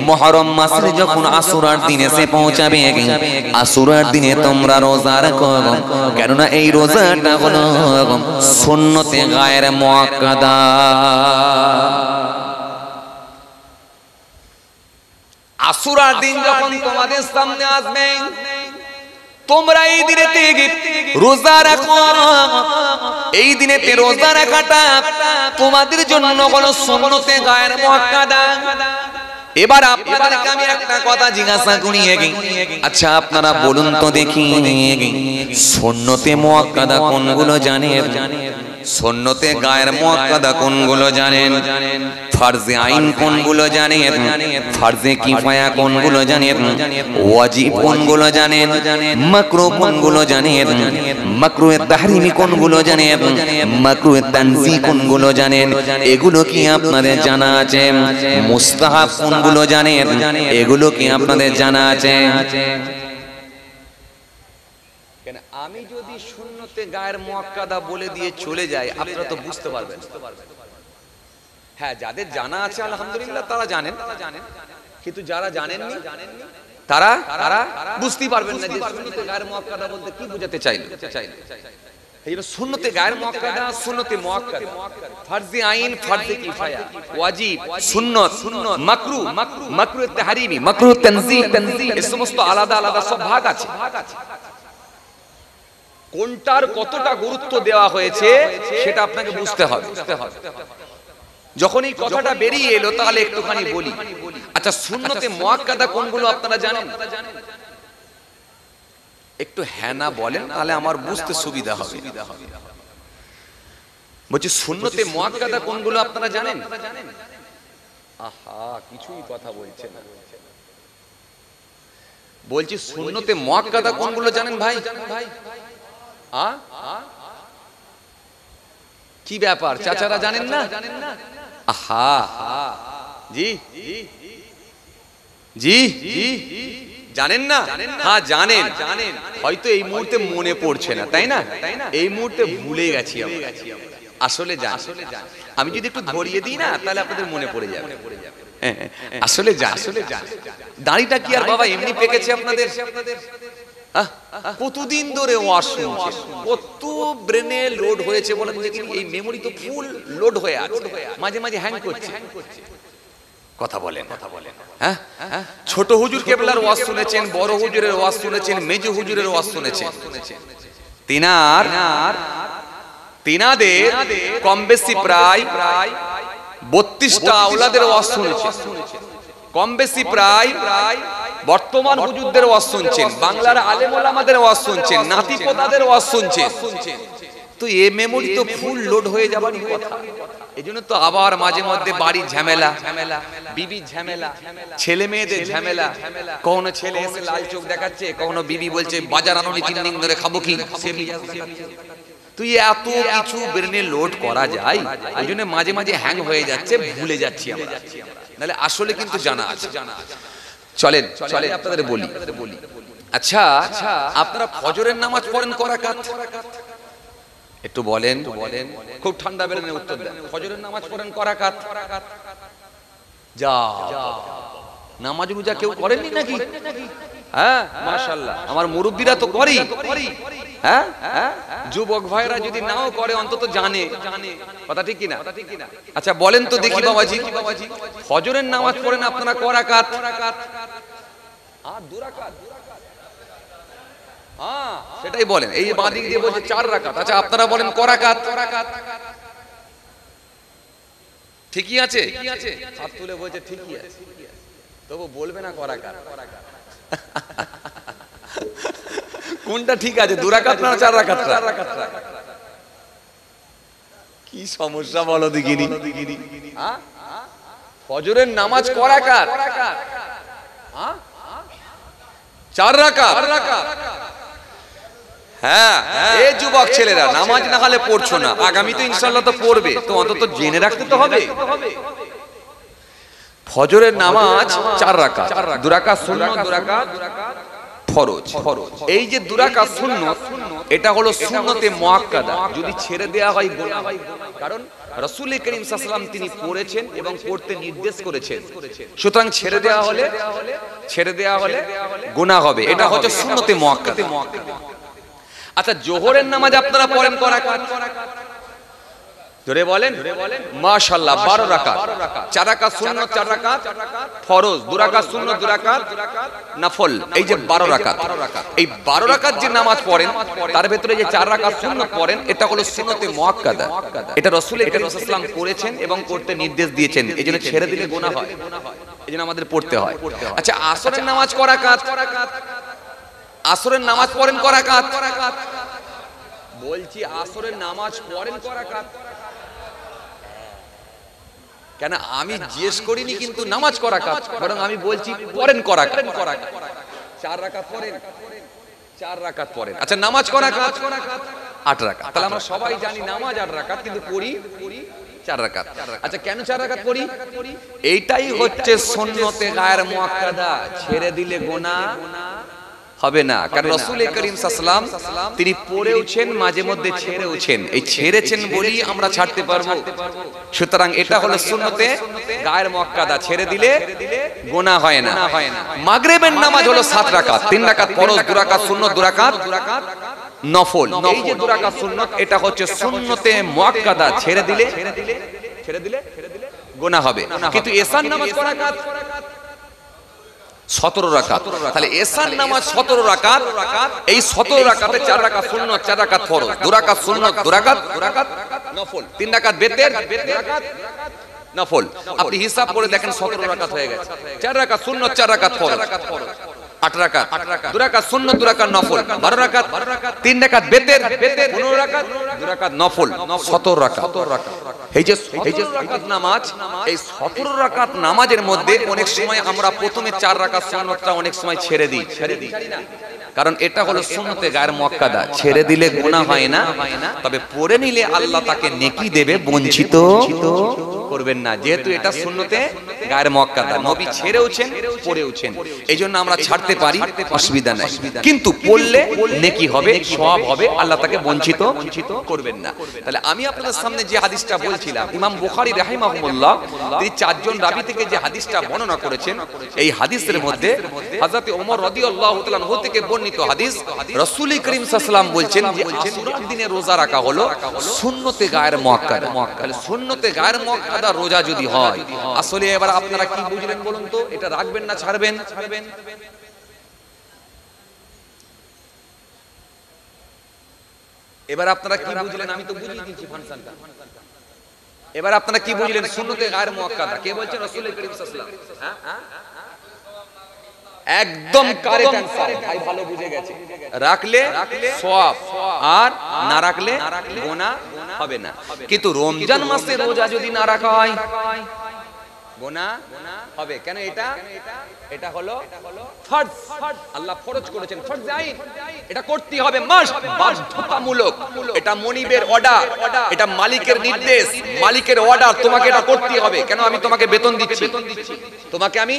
মুহররম মাস যখন আশুরার দিন এসে পৌঁছাবে, আশুরার দিনে তোমরা রোজা রাখো, কেননা এই রোজাটা হলো সুন্নতে গায়রে মুআক্কাদা। আশুরার দিন যখন তোমাদের সামনে আসবে তোমরা এই দিনেতে রোজা রাখো, এই দিনেতে রোজা রাখাটা তোমাদের জন্য হলো সুন্নতে গায়রে মুআক্কাদা। এবার আপনাদেরকে আমি একটা কথা জিজ্ঞাসা করি, আচ্ছা আপনারা বলুন তো দেখি সুন্নতে মুআক্কাদা কোনগুলো জানেন? সুন্নতে গায়ের মুআক্কাদা কোনগুলো জানেন? ফরজে আইন কোনগুলো জানেন? ফরজে কিফায়া কোনগুলো জানেন? ওয়াজিব কোনগুলো জানেন? মাকরুহ কোনগুলো জানেন? মাকরুহে তাহরিমি কোনগুলো জানেন? মাকরুহে তানজি কোনগুলো জানেন? এগুলো কি আপনাদের জানা আছে? মুস্তাহাব কোনগুলো জানেন? এগুলো কি আপনাদের জানা আছে? কেন আমি যদি সুন্নতে গায়ের মুআক্কাদা বলে দিয়ে চলে যাই, আপনারা তো বুঝতে পারবেন। হ্যাঁ, যাদের জানা আছে আলহামদুলিল্লাহ তারা জানেন, কিন্তু যারা জানেননি তারা বুঝতেই পারবেন না যে সুন্নতে গায়ের মুআক্কাদা বলতে কি বোঝাতে চাইলো। এই জন্য সুন্নতে গায়ের মুআক্কাদা, সুন্নতে মুআক্কাদা, ফরজে আইন, ফরজে কিফায়া, ওয়াজিব, সুন্নত, মাকরুহ, মাকরুহে তাহরিমি, মাকরুহ তানজিহ, এই সমস্ত আলাদা আলাদা সব ভাগ আছে। কোনটার কতটা গুরুত্ব দেওয়া হয়েছে সেটা আপনাকে বুঝতে হবে। যখন এই কথাটা বেরিয়ে এলো তাহলে একটুখানি বলি। আচ্ছা, সুন্নতে মুআক্কাদা কোনগুলো আপনারা জানেন? একটু হ্যাঁ না বলেন, তাহলে আমার বুঝতে সুবিধা হবে। বলছি সুন্নতে মুআক্কাদা কোনগুলো আপনারা জানেন? আহা, কিছুই কথা বলছে না। বলছি সুন্নতে মুআক্কাদা কোনগুলো জানেন ভাই? কি ব্যাপার, চাচারা জানেন না? আহা, জি জি জানেন না? হ্যাঁ জানেন, হয়তো এই মুহূর্তে মনে পড়ছে না, তাই না? এই মুহূর্তে ভুলে গেছি আমরা। আসলে জান, আমি যদি একটু ধরিয়ে দিই না তাহলে আপনাদের মনে পড়ে যাবে। আসলে জান, দাড়িটা কি আর বাবা এমনি পেকেছে আপনাদের? কতদিন ধরে ওয়াজ শুনছেন, কত ব্রেনে লোড হয়েছে বলেন দেখি। এই মেমোরি তো ফুল লোড হয়ে আছে, মাঝে মাঝে হ্যাং করছে। কথা বলেন, হ্যাঁ? ছোট হুজুর কেবলার ওয়াজ শুনেছেন, বড় হুজুরের ওয়াজ শুনেছেন, মেজ হুজুরের ওয়াজ শুনেছেন। তিনাদের কম বেশি প্রায় 32টা আওলাদের ওয়াজ শুনেছেন। কম বেশি প্রায় বর্তমান হুজুরদের ওয়াজ শুনছেন, বাংলার আলেম ওলামাদের ওয়াজ শুনছেন, নাতি পোতাদের ওয়াজ শুনছেন। তো এই মেমোরি তো ফুল লোড হয়ে যাবারই কথা। এজন্য তো আবার মাঝে মধ্যে বাড়ির ঝামেলা, বিবির ঝামেলা, ছেলে মেয়েদের ঝামেলা। কখনো ছেলে এসে লাল চোখ দেখাচ্ছে, কখনো বিবি বলছে বাজার আনুনি 3 দিন ধরে খাবো কি। তুই এত কিছু ব্রেনে লোড করা যায়, ওই জন্য মাঝে মাঝে হ্যাং হয়ে যাচ্ছে, ভুলে যাচ্ছি আমরা। নাহলে আসলে কিন্তু জানা আছে। চলেন আপনাদের বলি। আচ্ছা, আপনারা ফজরের নামাজ পড়েন ক রাকাত? একটু বলেন, খুব ঠান্ডা বেলেনে উত্তর দেন। ফজরের নামাজ পড়েন ক রাকাত? যা নামাজ রোজা কেউ করেননি নাকি? হ্যাঁ মাশাআল্লাহ, আমার মুরব্বীরা তো করি। হ্যাঁ, যুবক ভাইরা যদি নাও করে অন্তত জানে। কথা ঠিক কি না? আচ্ছা বলেন তো দেখি বাবাজি, ফজরের নামাজ পড়েন আপনারা ক রাকাত? 2 রাকাত। হ্যাঁ সেটাই বলেন। এই বাঁ দিক দিয়ে বলছে 4 রাকাত। আচ্ছা আপনারা বলেন ক রাকাত? ঠিকই আছে? হাত তুলে বলছে ঠিকই আছে, তবু বলবে না ক রাকাত। কোনটা ঠিক আছে, 2 রাকাত না 4 রাকাত? কি সমস্যা বলো দেখিনি। ফজরের নামাজ ক রাকাত? 4 রাকাত। হ্যাঁ, এই যুবক ছেলেরা নামাজ না হলে পড়ছো না, আগামী তো ইনশাআল্লাহ তো পড়বে, তো অন্তত জেনে রাখতে তো হবে। ফজরের নামাজ 4 রাকাত, 2 রাকাত সুন্নাত, 2 রাকাত ফরজ। এই যে 2 রাকাত সুন্নাত, এটা হলো সুন্নতে মুআক্কাদা। যদি ছেড়ে দেওয়া হয় গুনাহ হয়, কারণ রাসূল করিম সাল্লাল্লাহু আলাইহি ওয়াসাল্লাম তিনি পড়েছেন এবং পড়তে নির্দেশ করেছেন। সুতরাং ছেড়ে দেওয়া হলে গুনাহ হবে। এটা হচ্ছে সুন্নতে মুআক্কাদা। আচ্ছা জোহরের নামাজ আপনারা পড়েন ক রাকাত? জোরে বলেন। মাশাআল্লাহ 12 রাকাত। 4 রাকাত সুন্নাত, 4 রাকাত ফরজ, 2 রাকাত সুন্নাত, 2 রাকাত নফল। এই যে 12 রাকাত, এই 12 রাকাত যে নামাজ পড়েন তার ভিতরে যে 4 রাকাত সুন্নাত পড়েন, এটা হলো সুন্নতে মুআক্কাদা। এটা রাসূল করিম সাল্লাল্লাহু আলাইহি ওয়াসাল্লাম করেছেন এবং করতে নির্দেশ দিয়েছেন। এজন্য ছেড়ে দিলে গুনাহ হয়, এজন্য আমাদের পড়তে হয়। আচ্ছা আসরের নামাজ ক রাকাত? আসরের নামাজ পড়েন ক রাকাত? বলছি আসরের নামাজ পড়েন ক রাকাত? কেন আমি জিজ্ঞেস করিনি কিন্তু নামাজ ক রাকাত, বরং আমি বলছি পড়েন ক রাকাত। 4 রাকাত পড়েন, 4 রাকাত পড়েন। আচ্ছা নামাজ ক রাকাত? 8 রাকাত। তাহলে আমরা সবাই জানি নামাজ 8 রাকাত, কিন্তু পড়ি 4 রাকাত। আচ্ছা কেন 4 রাকাত পড়ি? এইটাই হচ্ছে সুন্নতে গায়ের মুআক্কাদা, ছেড়ে দিলে গুনাহ হবে না। কারণ রাসূল করিম সাল্লাল্লাহু আলাইহি ওয়াসাল্লাম তিনি পড়েওছেন, মাঝে মধ্যে ছেড়েওছেন। এই ছেড়েছেন বলেই আমরা ছাড়তে পারবো। সুতরাং এটা হলো সুন্নতে গায়ের মুআক্কাদা, ছেড়ে দিলে গুনাহ হয় না। মাগরিবের নামাজ হলো 7 রাকাত, 3 রাকাত ফরজ, 2 রাকাত সুন্নাত, 2 রাকাত নফল। এই যে 2 রাকাত সুন্নাত, এটা হচ্ছে সুন্নতে মুআক্কাদা, ছেড়ে দিলে গুনাহ হবে। কিন্তু এশার নামাজ ক রাকাত? 17 রাকাত। তাহলে এশার নামাজ 17 রাকাত। এই 17 রাকাতে 4 রাকাত সুন্নাত, 4 রাকাত ফরজ, 2 রাকাত সুন্নাত, 2 রাকাত নফল, 3 রাকাত বেতের, 2 রাকাত নফল। আপনি হিসাব করে দেখেন 17 রাকাত হয়ে গেছে। 4 রাকাত সুন্নাত, 4 রাকাত ফরজ, 8 রাকাত, 2 রাকাত সুন্নাত, 2 রাকাত নফল, 12 রাকাত, 3 রাকাত বেতের, 15 রাকাত, 2 রাকাত নফল, 17 রাকাত। এই যে 17 রাকাত নামাজ, এই 17 রাকাত নামাজের মধ্যে অনেক সময় আমরা প্রথমে 4 রাকাত সুন্নাতটা অনেক সময় ছেড়ে দিই। কারণ এটা হলো সুন্নতে গায়ের মুআক্কাদা, ছেড়ে দিলে গুনাহ হয় না, তবে পড়ে নিলে আল্লাহ তাকে নেকি দেবে, বঞ্চিত করবেন না। যেহেতু এটা সুন্নতে গায়ের মুআক্কাদা, নবী ছেড়েওছেন, পড়েওছেন, এইজন্য আমরা ছাড়তে পারি, অসুবিধা নাই। কিন্তু পড়লে নেকি হবে, সওয়াব হবে, আল্লাহ তাকে বঞ্চিত করবেন না। তাহলে আমি আপনাদের সামনে যে হাদিসটা বলছিলাম, ইমাম বুখারী রাহিমাহুল্লাহ তিনি 4 জন রাবী থেকে যে হাদিসটা বর্ণনা করেছেন, এই হাদিসের মধ্যে হযরত ওমর রাদিয়াল্লাহু তাআলা আনহু থেকে বর্ণিত হাদিস, রাসূল করিম সাল্লাল্লাহু আলাইহি ওয়াসাল্লাম বলছেন যে আশুরার দিনে রোজা রাখা হলো সুন্নতে গায়ের মুআক্কাদা। তাহলে সুন্নতে গায়ের মুআক্কাদা রোজা যদি হয়, আসলে এবার আপনারা কি বুঝলেন বলুন তো? এটা রাখবেন না ছাড়বেন? এবার আপনারা কি বুঝলেন? আমি তো বুঝিয়ে দিয়েছি ফাংশনটা। এবার আপনারা কি বুঝলেন? সুন্নতে গায়ের মুআক্কাদা কে বলছেন? রাসূল করিম সাল্লাল্লাহু আলাইহি ওয়াসাল্লাম। হ্যাঁ, একদম কারেক্ট অ্যানসার, ভাই ভালো বুঝে গেছে। রাখলে সওয়াব, আর না রাখলে গুনাহ হবে না। কিন্তু রমজান মাসে রোজা যদি না রাখা হয়, গুনাহ হবে। কেন? এটা হলো ফরজ, আল্লাহ ফরজ করেছেন, ফরজ আইন, এটা করতে হবে, মাস্ট, বাধ্যতামূলক। এটা মনিবের অর্ডার, এটা মালিকের নির্দেশ, মালিকের অর্ডার, তোমাকে এটা করতে হবে। কেন? আমি তোমাকে বেতন দিচ্ছি, তোমাকে আমি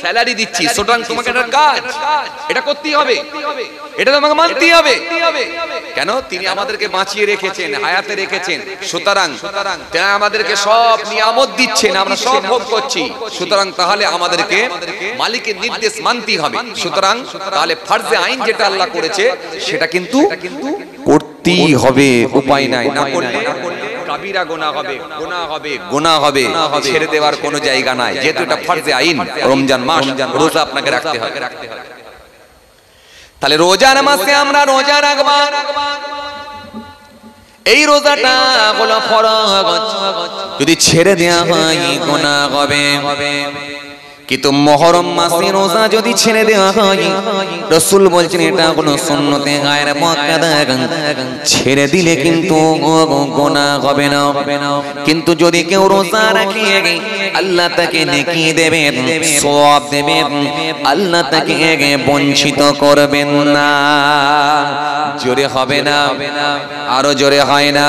স্যালারি দিচ্ছি, সুতরাং তোমাকে এটা কাজ, এটা করতেই হবে, এটা তোমাকে মানতেই হবে। কেন? তিনি আমাদেরকে বাঁচিয়ে রেখেছেন, হায়াতে রেখেছেন, সুতরাং তিনি আমাদেরকে সব নিয়ামত দিচ্ছেন, আমরা সব ভোগ করছি, সুতরাং তাহলে আমাদেরকে মালিকের নির্দেশ মানতেই হবে। সুতরাং তাহলে ফরজে আইন যেটা আল্লাহ করেছে সেটা কিন্তু করতেই হবে, উপায় নাই। না করলে কাবিরা গুনাহ হবে, গুনাহ হবে, ছেড়ে দেওয়ার কোনো জায়গা নাই। যেহেতু এটা ফরজে আইন, রমজান মাস, রোজা আপনাকে রাখতে হবে। তাহলে রোজার মাসে আমরা রোজা রাখব, এই রোজাটা হলো ফরজ, যদি ছেড়ে দেওয়া হয় গুনাহ হবে। কিন্তু মুহররম মাসে রোজা যদি ছেড়ে দেওয়া হয়, রাসূল বলছেন এটা কোনো সুন্নতে গায়ের মুআক্কাদা, ছেড়ে দিলে কিন্তু গুনাহ হবে না। কিন্তু যদি কেউ রোজা রাখে, আল্লাহ তাকে নেকি দেবেন, সওয়াব দেবেন, আল্লাহ তাকে বঞ্চিত করবেন না। জোরে হবে না? আরো জোরে হয় না?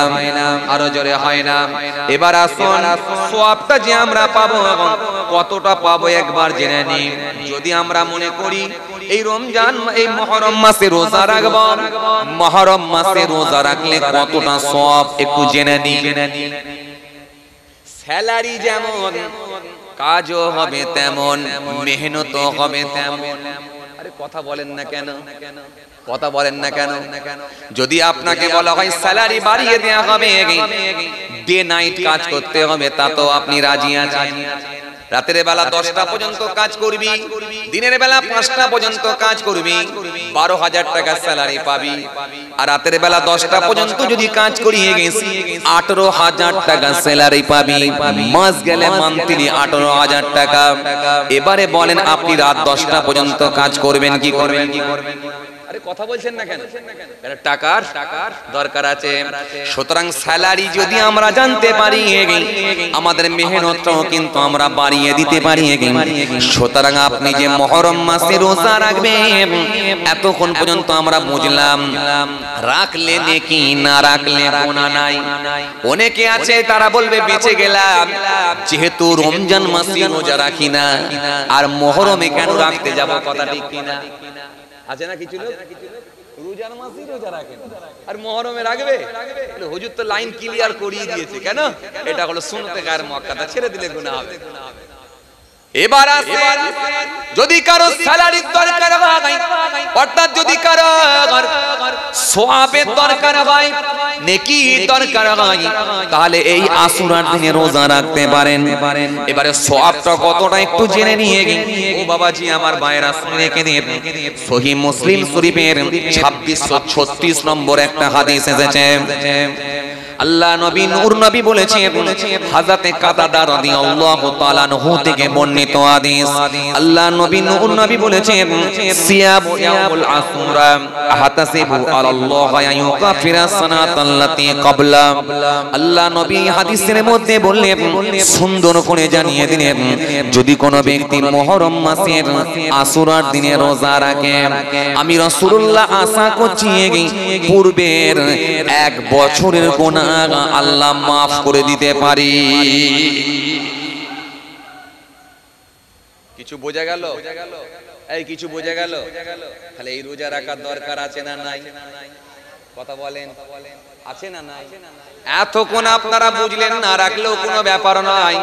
আরো জোরে হয় না? এবার আসুন সওয়াবটা যে আমরা পাবো, কতটা পাবো একবার জেনে নিই। যদি আমরা মনে করি এই রমজান, এই মুহররম মাসে রোজা রাখব, মুহররম মাসে রোজা রাখলে কতটা সওয়াব একটু জেনে নিই। স্যালারি যেমন, কাজও হবে তেমন, মেহনতও হবে তেমন। আরে কথা বলেন না কেন? কথা বলেন না কেন? যদি আপনাকে বলা হয় স্যালারি বাড়িয়ে দেওয়া হবে, ডে নাইট কাজ করতে হবে, তা তো আপনি রাজি আছেন? রাতের বেলা 10টা পর্যন্ত কাজ করবি, দিনের বেলা 5টা পর্যন্ত কাজ করবি, 12,000 টাকা স্যালারি পাবি। আর রাতের বেলা 10টা পর্যন্ত যদি কাজ করিয়ে গেছি, 18,000 টাকা স্যালারি পাবি। মাস গেলে মান্থলি 18,000 টাকা। এবারে বলেন আপনি রাত 10টা পর্যন্ত কাজ করবেন কি করবেন? আরে কথা বলছেন না কেন? টাকার দরকার আছে। সুতরাং স্যালারি যদি আমরা জানতে পারি, আমাদের মেহনতটাও কিন্তু আমরা বাড়িয়ে দিতে পারি। সুতরাং আপনি যে মুহররম মাসে রোজা রাখবেন, এতক্ষণ পর্যন্ত আমরা বুঝলাম রাখলে নেকি, না রাখলে গুনাহ নাই। অনেকে আছে তারা বলবে বেঁচে গেলাম, যেহেতু রমজান মাসে রোজা রাখি না, আর মুহররমে কেন রাখতে যাব? কথা ঠিক কিনা? আছে না কিছু লোক রোজার মাসে রোজা রাখে আর মুহররমে রাখবে? হুজুর তো লাইন ক্লিয়ার করিয়ে দিয়েছে। কেন? এটা হলো সুন্নতে গায়ের মুআক্কাদা, ছেড়ে দিলে গুনাহ হবে। এবার আসে, যদি কারো স্যালারির দরকার হয়, অর্থাৎ যদি কারো সওয়াবের দরকার হয়, নেকির দরকার হয়, তাহলে এই আশুরার দিনে রোজা রাখতে পারেন। এবারে সওয়াবটা কতটা একটু জেনে নিয়ে ও বাবাজি আমার ভাইরা শুনে রেখে দিন। সহিহ মুসলিম শরীফের 2636 নম্বর একটা হাদিস এসেছে। আল্লাহ নবী নূর নবী বলেছেন, হযরতে কাতাদা রাদিয়াল্লাহু তাআলা আনহু থেকে বর্ণিত হাদিস। আল্লাহ নবী নূর নবী বলেছেন, সিয়াবু ইয়াউমুল আশুরা আহতাসিবু আলাল্লাহ আইয়ুকাফিরা সানাতাল্লাতী ক্বাবলা। আল্লাহ নবী হাদিসের মধ্যে বললেন, সুন্দর করে জানিয়ে দিলেন, যদি কোনো ব্যক্তি মুহররম মাসের আশুরার দিনে রোজা রাখে, আমি রাসূলুল্লাহ আশা করছি পূর্বের 1 বছরের গুনাহ আল্লাহ মাফ করে দিতে পারি। কিছু বোঝা গেল? এই কিছু বোঝা গেল? তাহলে এই রোজা রাখার দরকার আছে না নাই? কথা বলেন, আছে না নাই? এতক্ষণ আপনারা বুঝলেন না রাখলেও কোনো ব্যাপার নয়,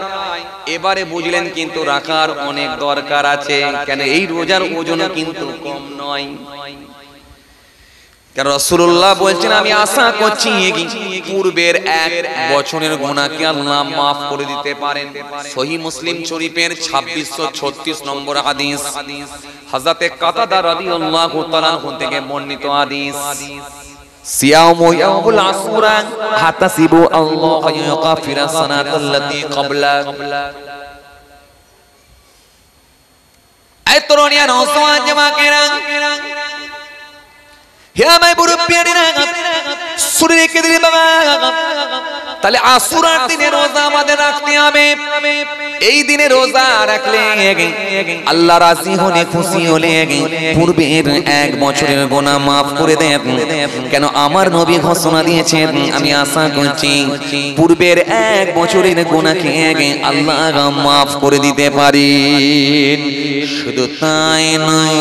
এবারে বুঝলেন কিন্তু রাখার অনেক দরকার আছে। কেন? এই রোজার ওজন কিন্তু কম নয়। কারণ রাসূলুল্লাহ বলছেন, আমি আশা করছি পূর্বের 1 বছরের গুনাহকে আল্লাহ মাফ করে দিতে পারেন। সহিহ মুসলিম শরীফের 2636 নম্বর হাদিস, হযরতে কাতাদা রাদিয়াল্লাহু তাআলা থেকে বর্ণিত হাদিস। সিয়ামু ইয়াউমুল আশুরা হাতাসিবু আল্লাহ ইয়াগফিরা সানাতাল্লাতী ক্বাবলা। এই তরুণিয়া নওজওয়ান জামাকেরা, হে আমার মুরব্বিয়ানেরা, শুনে রেখে দিলে বাবা, তাহলে আশুরার দিনে রোজা আমাদের রাখতে হবে। এই দিনে রোজা রাখলে আল্লাহ রাজি হলে, খুশি হলে পূর্বের 1 বছরের গুনাহ মাফ করে দেন। কেন? আমার নবী ঘোষণা দিয়েছেন, আমি আশা করছি পূর্বের 1 বছরের গুনাহকে আল্লাহ মাফ করে দিতে পারেন। শুধু তাই নয়,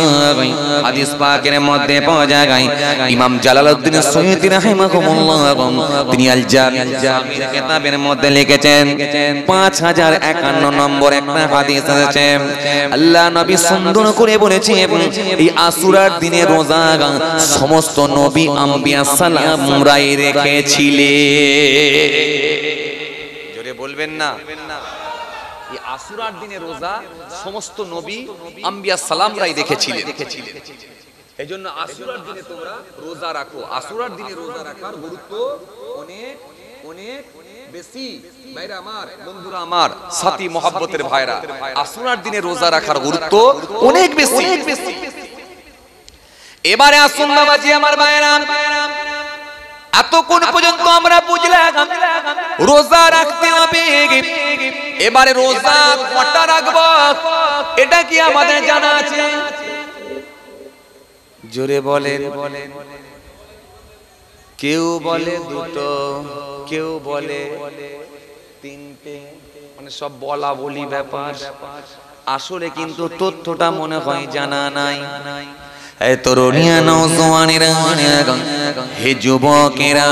হাদিস পাকের মধ্যে পাওয়া যায়, ইমাম জালালউদ্দিন সুয়ুতী রাহিমাহুল্লাহ তিনি আল জামির কিতাবের মধ্যে লিখেছেন, 5051 নম্বর একটা হাদিস আছে। আল্লাহ নবী সুন্দর করে বলেছেন, এই আশুরার দিনে রোজা সমস্ত নবী আম্বিয়া সালামরাই রেখেছিলেন। জোরে বলবেন না? এই আশুরার দিনে রোজা সমস্ত নবী আম্বিয়া সালামরাই রেখেছিলেন। এজন্য আশুরার দিনে তোমরা রোজা রাখো। আশুরার দিনে রোজা রাখার গুরুত্ব অনেক অনেক বেশি। ভাইরা আমার, বন্ধুরা আমার, সাথী মহব্বতের ভাইরা, আশুরার দিনে রোজা রাখার গুরুত্ব অনেক বেশি। এবারে আসুন বাবাজি আমার ভাইরা, এতক্ষণ পর্যন্ত আমরা বুঝলাম রোজা রাখতে হবে। এবারে রোজা কটা রাখবো এটা কি আমাদের জানা আছে? জোরে বলেন। কেউ বলে 2টো, কেউ বলে 3টে, মানে সব বলা বলি ব্যাপার। আসলে কিন্তু তথ্যটা মনে হয় জানা নাই। এই তরুণিয়া নওজওয়ানেরা, হে যুবকেরা,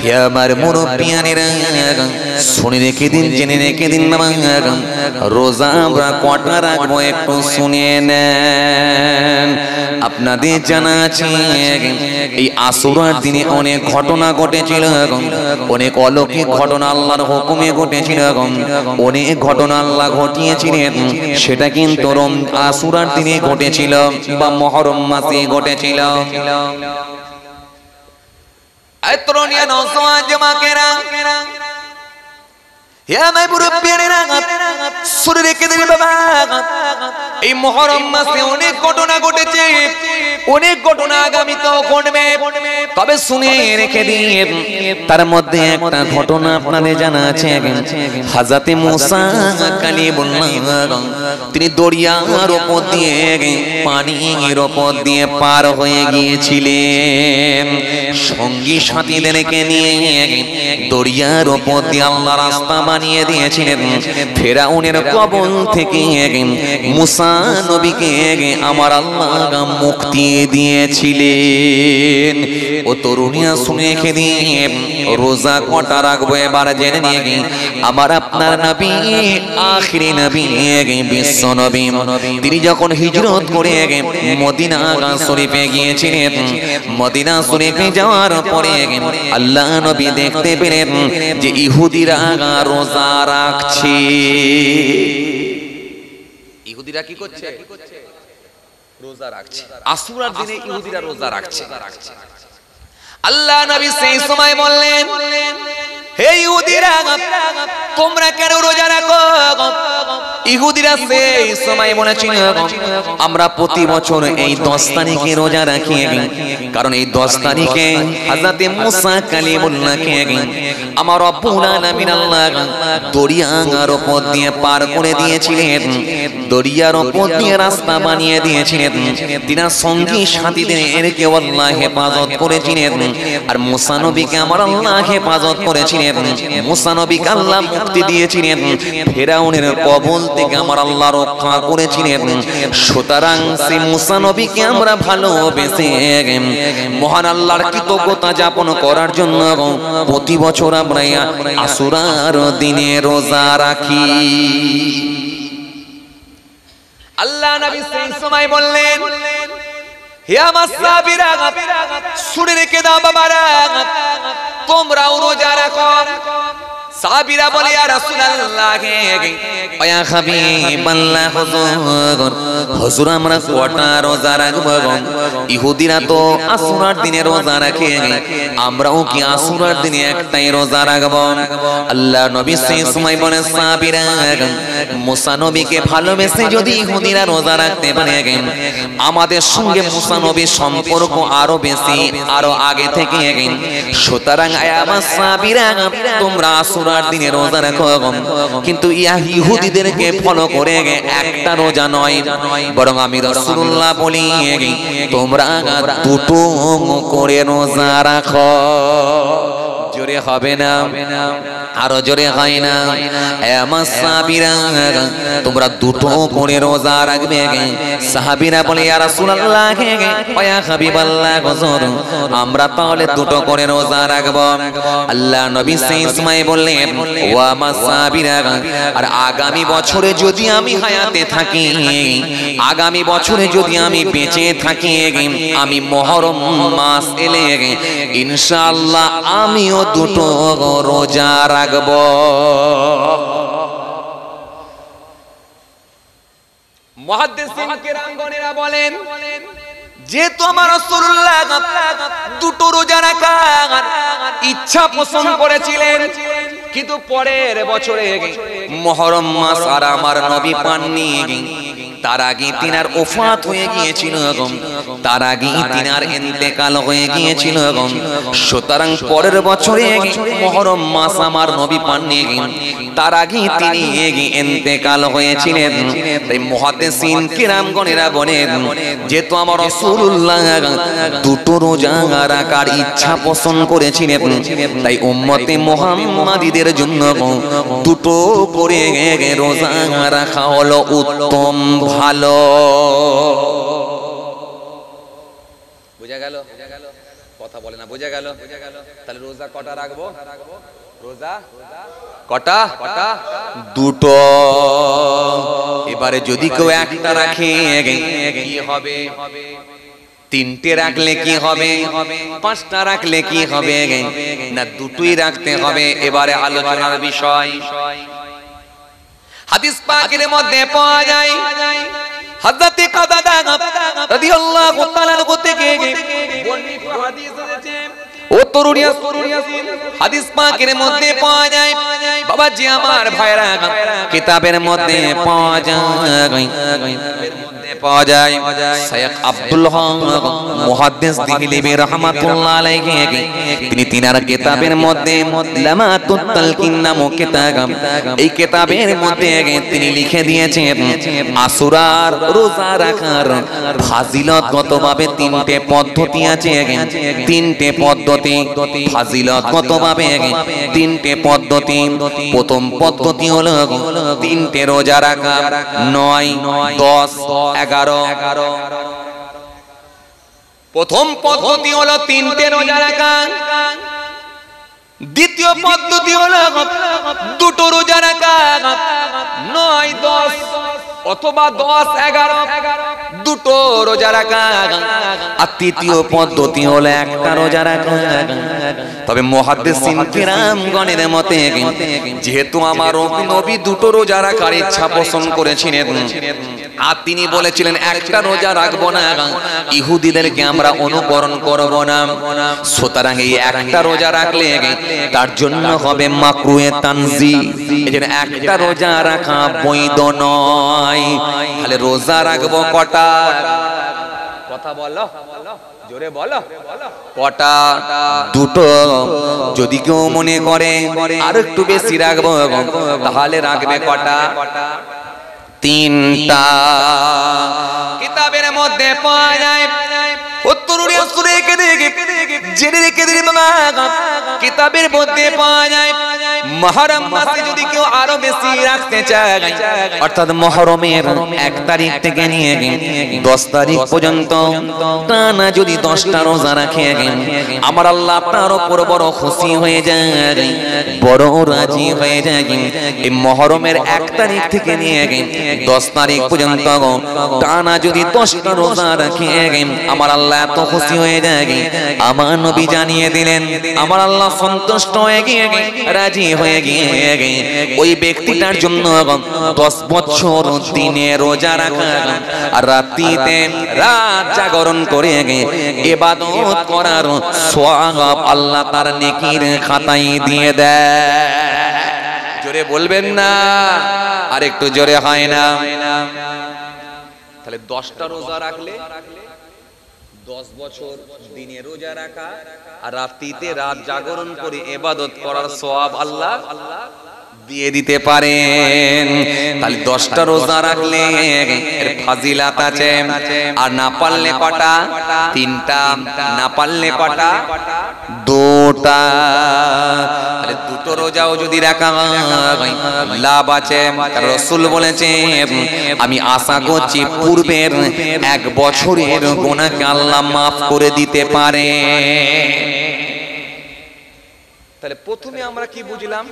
হে আমার মুরব্বিয়ানেরা, শুনে রেখে দিন, জেনে রেখে দিন বাবা, রোজা আমরা কটা রাখবো একটু শুনে নেন। আপনাদের জানা আছে এই আশুরার দিনে অনেক ঘটনা ঘটেছিল, অনেক অলৌকিক ঘটনা আল্লাহর হুকুমে ঘটেছিল, অনেক ঘটনা আল্লাহ ঘটিয়েছিলেন। সেটা কিন্তু আশুরার দিনে ঘটেছিল বা মুহররম মাসে ঘটেছিল। এই তরুণিয়া নওজওয়ান জামাকেরা, হে আমার মুরব্বিয়ানেরা শুনে রেখে দিন বাবা, এই মুহররম মাসে অনেক ঘটনা ঘটেছে, অনেক ঘটনা আগামীতেও ঘটবে, তবে শুনে রেখে দিন। তার মধ্যে একটা ঘটনা আপনাদের জানা আছে, হযরত মুসা কালিমুল্লাহ তিনি দরিয়ার উপর দিয়ে, পানির উপর দিয়ে পার হয়ে গিয়েছিলেন সঙ্গী সাথীদেরকে নিয়ে। দরিয়ার উপর দিয়ে আল্লাহ রাস্তা বানিয়ে দিয়েছিলেন। ফেরাউনের কবল থেকে মুসা নবীকে আমার আল্লাহ মুক্তি দিয়েছিলেন। ও তরুণিয়া শুনে রেখে দিয়ে রোজা কটা রাখবো এবার জেনে নিয়ে আমার আপনার নবী, আখিরি নবী, বিশ্ব নবী, তিনি যখন হিজরত করে মদিনা শরীফে গিয়েছিলেন, মদিনা শরীফে যাওয়ার পরে আল্লাহ নবী দেখতে পেলেন যে ইহুদিরা রোজা রাখছে। ইহুদিরা কি করছে? রোজা রাখছে। আশুরার দিনে ইহুদিরা রোজা রাখছে। আল্লাহ নবী সেই সময় বললেন, হে ইহুদিরা তোমরা কেন রোজা রাখো? ইহুদিরা সেই সময় বলেছিল আমরা প্রতি বছর এই 10 তারিখে রোজা রাখি, কারণ এই 10 তারিখে হযরত মুসা কালিমুল্লাহকে আমার রব্বুল আলামিন আল্লাহ দরিয়ার উপর দিয়ে পার করে দিয়েছিলেন, দরিয়ার উপর দিয়ে রাস্তা বানিয়ে দিয়েছিলেন। তিনার সঙ্গী সাথীদেরকে আল্লাহ হেফাজত করেছিলেন, আর মুসা নবীকে আমার আল্লাহ হেফাজত করেছিলেন। মুসা নবীকে আল্লাহ মুক্তি দিয়েছিলেন, ফেরাউনের কবল থেকে আমার আল্লাহ রক্ষা করেছিলেন। সুতরাং সেই মুসা নবীকে আমরা ভালোবেসে মহান আল্লাহর কৃতজ্ঞতা যাপন করার জন্য প্রতি বছর আমরা আশুরার দিনে রোজা রাখি। আল্লাহ নবী সেই সময় বললেন, হে আমার সাহাবীরা শুনে রেখে দাও বাবারা, তোমরাও রোজা রাখো। সাহাবীরা বলে ইয়া রাসূলুল্লাহ, ওয়া হাবিবাল্লাহ, হুজুর হুজুর আমরা কটা রোজা রাখবো? ইহুদিরা তো আশুরার দিনে রোজা রাখে, আমরাও কি আশুরার দিনে একটাই রোজা রাখবো? আল্লাহ নবী সেই সময় বলে, সাহাবীরা মুসা নবীকে ভালোবেসে যদি ইহুদিরা রোজা রাখতে পারে, আমাদের সঙ্গে মুসা নবীর সম্পর্ক আরো বেশি, আরো আগে থেকে। সুতরাং আমার সাহাবীরা তোমরা আশুরার দিনে রোজা রাখো, কিন্তু ইহুদিদেরকে ফলো করে একটা রোজা নয়, বরং আমি রাসূলুল্লাহ বলি তোমরা দুটো করে রোজা রাখো। জোরে হবে না? আরো জোরে হয় না? আমার সাহাবীরা তোমরা দুটো করে রোজা রাখবে। সাহাবীরা বলে ইয়া রাসূলুল্লাহ, ওয়া হাবিবাল্লাহ, হুজুর আমরা তাহলে দুটো করে রোজা রাখব। আল্লাহ নবী সেই সময় বললেন, ও আমার সাহাবীরা, আর আগামী বছরে যদি আমি হায়াতে থাকি, আগামী বছরে যদি আমি বেঁচে থাকি, আমি মুহররম মাস এলে ইনশাআল্লাহ আমিও দুটো রোজা রাখব। মুহাদ্দিসিন কেরামগণেরা বলেন, যেহেতু আমার রাসূলুল্লাহ দুটো রোজা রাখার ইচ্ছা পোষণ করেছিলেন, কিন্তু পরের বছরে মুহররম মাস আর আমার নবী পাননি, তার আগে তিনার ওফাত হয়ে গিয়েছিল, তার আগে তিনার ইন্তেকাল হয়ে গিয়েছিল। সুতরাং পরের বছরে মুহররম মাস আমার নবী পাননি, তার আগে তিনি ইন্তেকাল হয়েছিলেন। তাই মুহাদ্দিসিন কিরামগণেরা বলেন, যেহেতু আমার রাসূলুল্লাহ দুটো রোজা রাখার ইচ্ছা পোষণ করেছিলেন, তাই উম্মতে মুহাম্মাদীদের জন্য দুটো করে রোজা রাখা হলো উত্তম, ভালো। বুঝা গেল? কথা বলে না, বুঝা গেল? তাহলে রোজা কটা রাখবো? রোজা কটা? দুটো। এবারে যদি কেউ একটা রাখে কি হবে? তিনটে রাখলে কি হবে? পাঁচটা রাখলে কি হবে? না দুটোই রাখতে হবে। এবারে আলোচনার বিষয়, হাদিস পাকের মধ্যে পাওয়া যায় হযরত কাতাদা রাদিয়াল্লাহু তাআলা থেকে বর্ণিত হাদিস আছে, ও তরুণিয়া হাদিস পাকের মধ্যে পাওয়া যায় বাবাজি আমার ভাইরা কিতাবের মধ্যে পাওয়া যায় শাইখ আব্দুল হক মুহাদ্দিস দিহলিবি রাহমাতুল্লাহ আলাইহি তিনি তিনার কিতাবের মধ্যে লামাতুত তালকিন নামক কিতাব এই কিতাবের মধ্যে তিনি লিখে দিয়েছেন আশুরার রোজা রাখার ফাজিলতগতভাবে তিনটে পদ্ধতি আছে তিনটে পদ্ধতি ফাজিলতগতভাবে তিনটে পদ্ধতি প্রথম পদ্ধতি হলো তিনটে রোজা রাখা 9 10 11 প্রথম পদ্ধতি হলো তিনটে রোজা রাখা দ্বিতীয় পদ্ধতি হলো দুটো রোজা রাখা 9 10 অথবা 10 11 দুটো রোজা রাখা আর তৃতীয় পদ্ধতি হলো একটা রোজা রাখা তবে মুহাদ্দিসিন কিরামগণের মতে যেহেতু আমার নবী দুটো রোজা রাখার ইচ্ছা পোষণ করেছিলেন আর তিনি বলেছিলেন একটা রোজা রাখবো না ইহুদিদেরকে আমরা অনুকরণ করব না সুতরাং এই একটা রোজা রাখলে তার জন্য হবে মাকরুহে তানজি এজন্য একটা রোজা রাখা বৈধ নয় তাহলে রোজা রাখবো কটা কথা বলো জোরে বলো কটা দুটো যদি কেউ মনে করে আর একটু বেশি রাখবো তাহলে রাখবে কটা তিনটা কিতাবের মধ্যে পাওয়া যায় কিতাবের মধ্যে পাওয়া যায় মুহররম মাসে যদি কেউ আরো বেশি রাখতে চায় অর্থাৎ মুহররমের 1 তারিখ থেকে নিয়ে 10 তারিখ পর্যন্ত টানা যদি 10টা রোজা রাখে আমার আল্লাহ তার উপর বড় খুশি হয়ে যায় বড় রাজি হয়ে যায় এই মুহররমের 1 তারিখ থেকে নিয়ে 10 তারিখ পর্যন্ত টানা যদি 10টা রোজা রাখে আমার আল্লাহ এত খুশি হয়ে যায় আমার নবী জানিয়ে দিলেন আমার আল্লাহ সন্তুষ্ট হয়ে গিয়ে রাজি হয়ে গিয়ে ওই ব্যক্তিটার জন্য 10 বছর দিনে রোজা রাখা আর রাতে রাত জাগরণ করে ইবাদত করার সওয়াব আল্লাহ তার নেকির খাতায় দিয়ে দেয় জোরে বলবেন না আর একটু জোরে হয় না তাহলে 10টা রোজা রাখলে 10 বছর দিনে রোজা রাখা আর রাতে রাত জাগরণ করে ইবাদত করার সওয়াব আল্লাহ দিয়ে দিতে পারেন তাহলে 10টা রোজা রাখলে এর ফাজিলাত আছে আর না পারলে কটা তিনটা না পারলে কটা দুটা তাহলে দুটো রোজাও যদি রাখা লাভ আছে রাসূল বলেছেন আমি আশা করছি পূর্বের 1 বছরের গুনাহকে আল্লাহ maaf করে দিতে পারে তাহলে প্রথমে আমরা কি বুঝলাম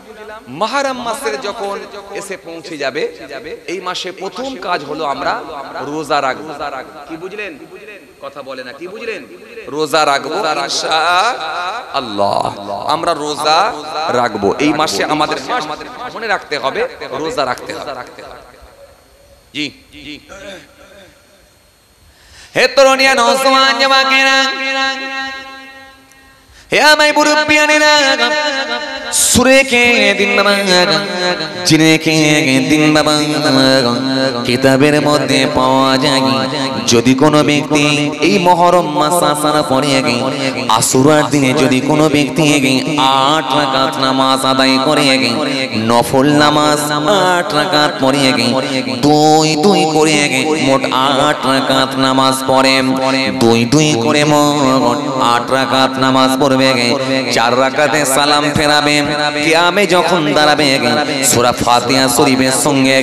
মুহররম মাসের যখন এসে পৌঁছে যাবে এই মাসে প্রথম কাজ হলো আমরা রোজা রাখব কি বুঝলেন কথা বলে না কি বুঝলেন রোজা রাখব ইনশাআল্লাহ আমরা রোজা রাখব এই মাসে আমাদের মনে রাখতে হবে রোজা রাখতে হবে জি হে তরুণিয়া নওজওয়ান জওয়ানেরা হে আমার মুরব্বিয়ানেরা সুরে কে দিন বাবা জিনে কে দিন বাবা কিতাবের মধ্যে পাওয়া যায় যদি কোনো ব্যক্তি এই মুহররম মাস আসার পরে আশুরার দিনে যদি কোনো ব্যক্তি 8 রাকাত নামাজ আদায় করে নফল নামাজ 8 রাকাত পড়ে দুই দুই করে মোট 8 রাকাত নামাজ পড়ে দুই দুই করে মোট 8 রাকাত নামাজ পড়বে 4 রাকাতে সালাম ফেরাবে কিয়ামে যখন দাঁড়াবে সূরা ফাতিহা শরীফের সঙ্গে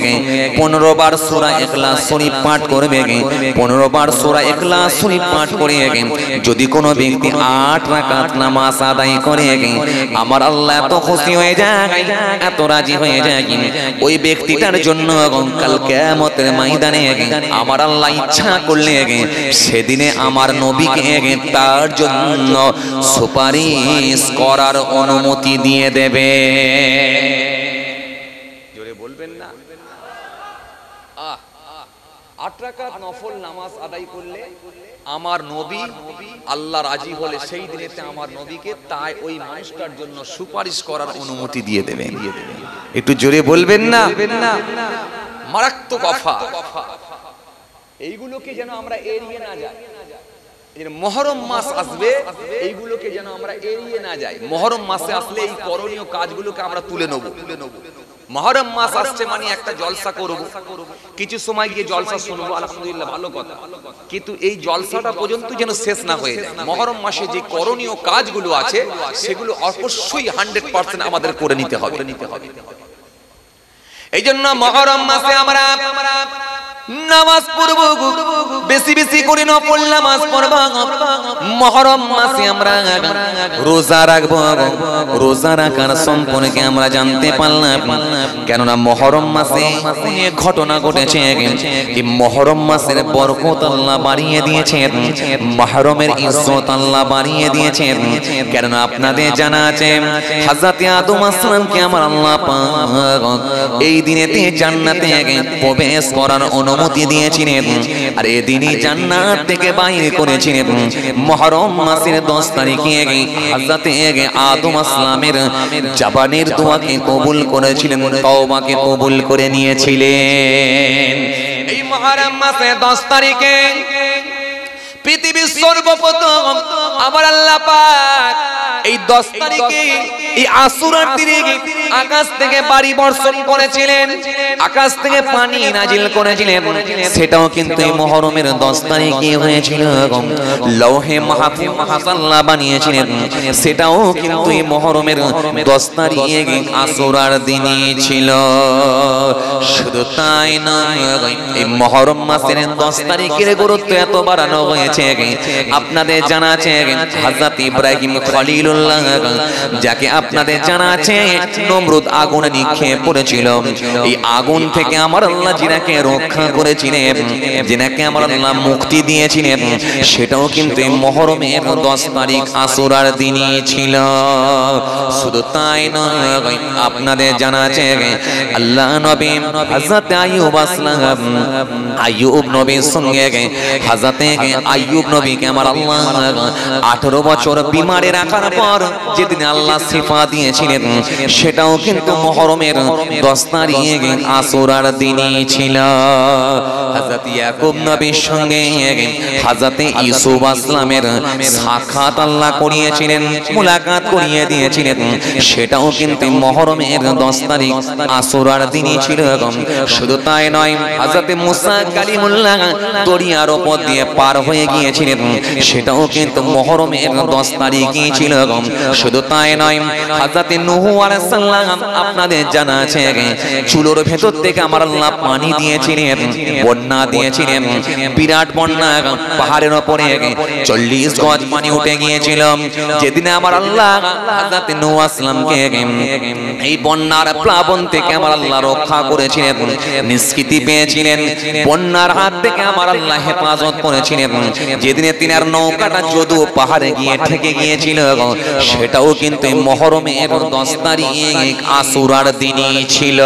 15 বার সূরা ইখলাস শরীফ পাঠ করবে 15 বার সূরা ইখলাস শরীফ পাঠ করে যদি কোনো ব্যক্তি 8 রাকাত নামাজ আদায় করে আমার আল্লাহ এত খুশি হয়ে যায় এত রাজি হয়ে যায় ওই ব্যক্তিটার জন্য কাল কিয়ামতের ময়দানে আমার আল্লাহ ইচ্ছা করলে সেদিনে আমার নবীকে তার জন্য সুপারিশ করার অনুমতি দিয়ে দেবে জোরে বলবেন না 8 রাকাত নফল নামাজ আদায় করলে আমার নবী আল্লাহ রাজি হলে সেই দিনেতে আমার নবীকে তাই ওই মানুষটার জন্য সুপারিশ করার অনুমতি দিয়ে দেবেন। একটু জোরে বলবেন না? মারাত্মক অফার। এইগুলোকে যেন আমরা এড়িয়ে না যাই। মুহররম মাস আসবে, এইগুলোকে যেন আমরা এড়িয়ে না যাই। মুহররম মাসে আসলে এই করণীয় কাজগুলোকে আমরা তুলে নেব। মুহররম মাস আসছে মানে একটা জলসা করব, কিছু সময় গিয়ে জলসা শুনবো, আলহামদুলিল্লাহ ভালো কথা, কিন্তু এই জলসাটা পর্যন্ত যেন শেষ না হয়ে যায়। মুহররম মাসে যে করণীয় কাজগুলো আছে সেগুলো অবশ্যই 100% আমাদের করে নিতে হবে। এই জন্য মুহররম মাসে আমরা নামাজ পড়ব, বেশি বেশি করে নফল নামাজ পড়ব। মুহররম মাসে আমরা রোজা রাখব। রোজা রাখার সম্পর্কে আমরা জানতে পারলাম, কেননা মুহররম মাসে অনেক ঘটনা ঘটেছে। এই মুহররম মাসের বরকত আল্লাহ বাড়িয়ে দিয়েছেন, মুহররমের ইজ্জত আল্লাহ বাড়িয়ে দিয়েছেন। কেননা আপনাদের জানা আছে হযরত আদম আলাইহিস সালামকে আমার আল্লাহ পাক এই দিনেতে জান্নাতে প্রবেশ করার অনুমতি দিয়েছিলেন, আর এদিনই জান্নাত থেকে বাইরে করেছিলেন। মুহররম মাসের 10 তারিখে হযরত আদম আলাইহিস সালামের জবানের দোয়াকে কবুল করেছিলেন, তওবাকে কবুল করে নিয়েছিলেন। এই মুহররম মাসের 10 তারিখে পৃথিবীর সর্বপ্রথম আমার আল্লাহ পাক এই 10 তারিখে এই আশুরার দিনে আকাশ থেকে বাড়ি বর্ষণ করেছিলেন, আকাশ থেকে পানি নাজিল করেছিলেন। সেটাও কিন্তু এই মুহররমের 10 তারিখে হয়েছিল। লৌহে মাহফুজ আল্লাহ বানিয়েছিলেন, সেটাও কিন্তু এই মুহররমের 10 তারিখে আশুরার দিনই ছিল। শুধু তাই নয়, এই মুহররম মাসের 10 তারিখের গুরুত্ব এত বাড়ানো হয়েছে। আপনাদের জানা আছে হযরত ইব্রাহিম খলিলুল্লাহ, যাকে আপনাদের জানা আছে নমরুদ আগুনে নিক্ষেপ করেছিল, এই আগুন থেকে আমার আল্লাহ যিনাকে রক্ষা করেছিলেন, যিনাকে আমার আল্লাহ মুক্তি দিয়েছিলেন, সেটাও কিন্তু এই মুহররমের 10 তারিখ আশুরার দিনই ছিল। শুধু তাই নয়, আপনাদের জানা আছে আল্লাহ নবী হযরত আইয়ুব আসলাম, আইয়ুব নবীর সঙ্গে হযরত আইয়ুব নবীকে আমার আল্লাহ 18 বছর বিমারে রাখার পর যেদিন আল্লাহ শিফা দিয়েছিলেন, সেটাও কিন্তু মুহররমের 10 তারিখ আশুরার দিনই ছিল। হযরত ইয়াকুব নবীর সঙ্গে হযরত ইউসুফ আসলামের সাক্ষাৎ আল্লাহ করিয়েছিলেন, মুলাকাত করিয়ে দিয়েছিলেন, সেটাও কিন্তু মুহররমের 10 তারিখ আশুরার দিনই ছিল। শুধু তাই নয়, হযরত মুসা কালিমুল্লাহ দরিয়ার উপর দিয়ে পার হয়ে গিয়েছিলেন, সেটাও কিন্তু মুহররমের 10 তারিখই ছিল। শুধু তাই নয়, হযরত নূহ আলাইহিস সালাম আপনাদের জানা আছে চুলোর ভেতর থেকে আমার আল্লাহ পানি দিয়েছিলেন, বন্যা দিয়েছিলেন, বিরাট বন্যা, পাহাড়ের উপরে 40 গজ পানি উঠে গিয়েছিল। যেদিন আমার আল্লাহ হযরত নূহ আসলামকে এই বন্যার প্লাবন থেকে আমার আল্লাহ রক্ষা করেছিলেন, নিষ্কৃতি পেয়েছিলেন, বন্যার হাত থেকে আমার আল্লাহ হেফাজত করেছিলেন। যেদিনে তিনার নৌকাটা যদু পাহাড়ে গিয়ে ঠেকে গিয়েছিল, সেটাও কিন্তু মুহররমের 10 তারিখ আশুরার দিনই ছিল।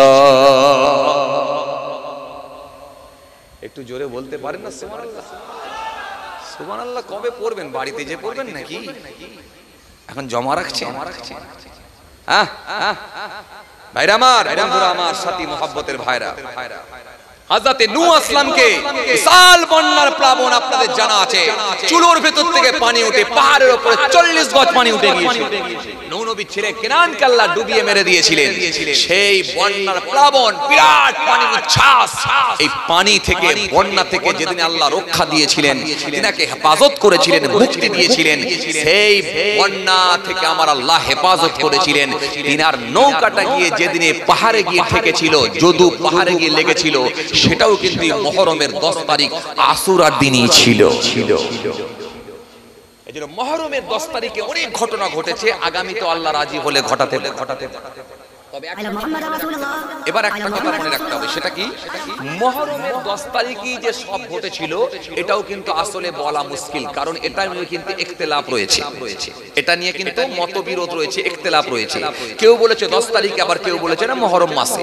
একটু জোরে বলতে পারেন না সুবহানাল্লাহ? সুবহানাল্লাহ কবে পড়বেন? বাড়িতে যে পড়বেন নাকি এখন জমা রাখছেন? ভাইরা আমার, বন্ধুরা আমার, সাথী মুহাব্বতের ভাইরা, হযরত নূহ আসলামকে বিশাল বন্যার প্লাবন আপনাদের জানা আছে, চুলোর ভেতর থেকে পানি উঠে পাহাড়ের উপরে 40 গজ পানি উঠে গিয়েছিল। নূহ নবীর ছেলে কেনানকে আল্লাহ ডুবিয়ে মেরে দিয়েছিলেন। সেই বন্যার প্লাবন, বিরাট পানির উচ্ছ্বাস, এই পানি থেকে, বন্যা থেকে যেদিন আল্লাহ রক্ষা দিয়েছিলেন, তিনাকে হেফাজত করেছিলেন, মুক্তি দিয়েছিলেন, সেই বন্যা থেকে আমার আল্লাহ হেফাজত করেছিলেন। তিনার নৌকাটা গিয়ে যেদিনে পাহাড়ে গিয়ে ঠেকেছিল, যদু পাহাড়ে গিয়ে লেগেছিল, সেটাও কিন্তু মুহররমের 10 তারিখ আশুরার দিনই ছিল। এজন্য মুহররমের 10 তারিখে অনেক ঘটনা ঘটেছে, আগামী তো আল্লাহ রাজি হলে ঘটাতে। এবার একটা কথা মনে রাখতে হবে, সেটা কি? মুহররমের 10 তারিখই যে সব ঘটেছিল এটাও কিন্তু আসলে বলা মুশকিল, কারণ এটা নিয়ে কিন্তু ইখতিলাফ রয়েছে, এটা নিয়ে কিন্তু মতবিরোধ রয়েছে, ইখতিলাফ রয়েছে। কেউ বলেছে 10 তারিখে, আবার কেউ বলেছে না মুহররম মাসে,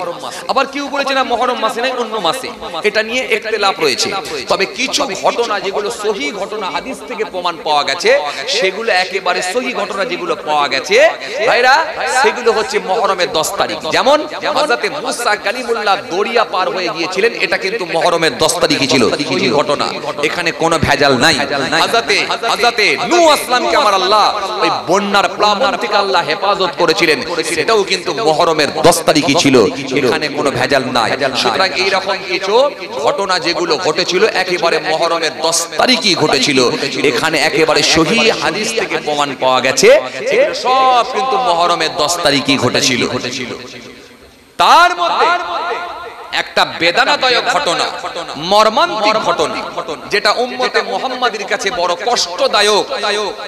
আবার কেউ বলেছে না মুহররম মাসে নয় অন্য মাসে, এটা নিয়ে ইখতিলাফ রয়েছে। তবে কিছু ঘটনা যেগুলো সহিহ ঘটনা হাদিস থেকে প্রমাণ পাওয়া গেছে, সেগুলো একেবারে সহিহ ঘটনা যেগুলো পাওয়া গেছে ভাইরা, সেগুলো হচ্ছে মুহররমের 10 তারিখ। যেমন হযরতে মুসা কালিমুল্লাহ দরিয়া পার হয়ে গিয়েছিলেন, এটা কিন্তু মুহররমের 10 তারিখই ছিল, সহিহ ঘটনা, এখানে কোনো ভেজাল নাই। হযরতে নূহ আসলামকে আমার আল্লাহ ওই বন্যার প্লাবন থেকে আল্লাহ হেফাজত করেছিলেন, সেটাও কিন্তু মুহররমের 10 তারিখই ছিল, এখানে কোনো ভেজাল নাই। সুতরাং এই রকম কিছু ঘটনা যেগুলো ঘটেছিল একেবারে মুহররমের 10 তারিখই ঘটেছিল, এখানে একেবারে সহিহ হাদিস থেকে প্রমাণ পাওয়া গেছে সব কিন্তু মুহররমের 10 তারিখই ঘটেছিল। তার মধ্যে একটা বেদনাদায়ক ঘটনা, মর্মান্তিক ঘটনা, যেটা উম্মতে মুহাম্মাদীর কাছে বড় কষ্টদায়ক,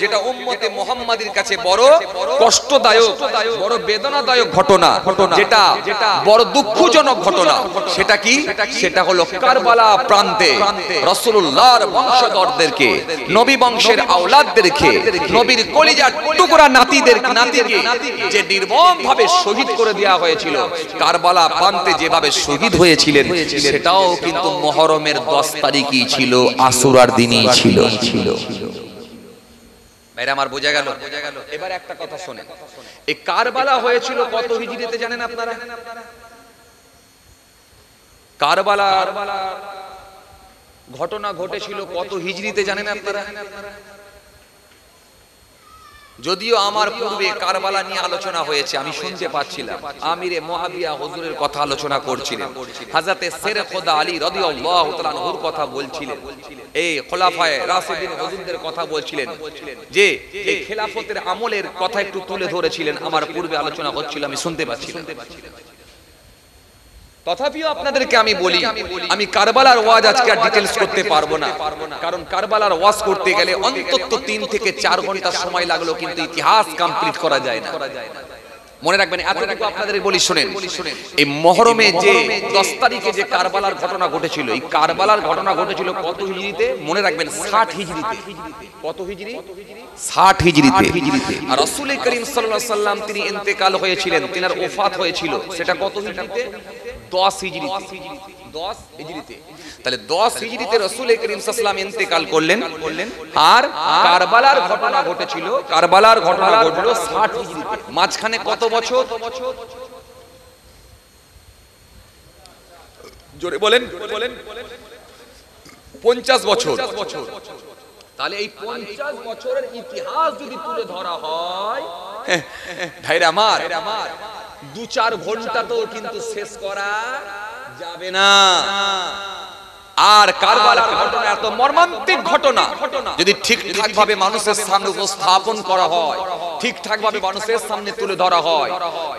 যেটা উম্মতে মুহাম্মাদীর কাছে বড় কষ্টদায়ক, বড় বেদনাদায়ক ঘটনা, যেটা বড় দুঃখজনক ঘটনা। সেটা কি? সেটা হলো কারবালা প্রান্তে রাসূলুল্লাহর বংশধরদেরকে, নবী বংশের আওলাদদেরকে, নবীর কলিজার টুকরা নাতিকে যে নির্মমভাবে শহীদ করে দেওয়া হয়েছিল। কারবালা প্রান্তে যেভাবে শহীদ হয়েছিলেন সেটাও কিন্তু মুহররমের 10 তারিখই ছিল, আশুরার দিনই ছিল। ভাইরা আমার বোঝা গেল? এবার একটা কথা শুনেন, এই কারবালা হয়েছিল কত হিজরিতে জানেন আপনারা? কারবালা ঘটনা ঘটেছিল কত হিজরিতে জানেন আপনারা? যদিও আমার পূর্বে কারবালা নিয়ে আলোচনা হয়েছে, আমি শুনতে পাচ্ছিলাম আমিরে মুআবিয়া হুজুরের কথা আলোচনা করছিলেন, হযরতে শের খোদা আলী রাদিয়াল্লাহু তাআলা আনহুর কথা বলছিলেন, এই খোলাফায়ে রাশিদিন হুজুরদের কথা বলছিলেন, যে এই খেলাফতের আমলের কথা একটু তুলে ধরেছিলেন। আমার পূর্বে আলোচনা হচ্ছিল, আমি শুনতে পাচ্ছিলাম। তথাপিও আপনাদেরকে আমি বলি, আমি কারবালার ওয়াজ আজকে আর ডিটেইলস করতে পারবো না, কারণ কারবালার ওয়াজ করতে গেলে অন্তত 3 থেকে 4 ঘন্টা সময় লাগলো, কিন্তু ইতিহাস কমপ্লিট করা যায় না। মনে রাখবেন, এতটুকু আপনাদের বলি শুনেন, এই মুহররমে যে 10 তারিখে যে কারবালার ঘটনা ঘটেছিল, এই কারবালার ঘটনা ঘটেছিল কত হিজরিতে? মনে রাখবেন 60 হিজরিতে। কত হিজরি? 60 হিজরিতে। আর রাসূল করিম সাল্লাল্লাহু আলাইহি সাল্লাম তিনি ইন্তেকাল হয়েছিলেন, তিনার ওফাত হয়েছিল, সেটা কত হিজরিতে? 10 হিজরিতে। 10 হিজরিতে। তাহলে 10 হিজরিতে রাসূল করিম সাল্লাল্লাহু আলাইহি ওয়াসাল্লাম ইন্তেকাল করলেন, আর কারবালার ঘটনা ঘটেছিল, কারবালার ঘটনা ঘটলো 60 হিজরিতে। মাঝখানে কত বছর? জোরে বলেন। 50 বছর। তাহলে এই 50 বছরের ইতিহাস যদি তুলে ধরা হয় ভাইরা আমার, 2-4 ঘন্টা তো কিন্তু শেষ করা যাবে না। আর কারবালার ঘটনা এত মর্মান্তিক ঘটনা, যদি ঠিকঠাক ভাবে মানুষের সামনে উপস্থাপন করা হয়, ঠিকঠাক ভাবে মানুষের সামনে তুলে ধরা হয়,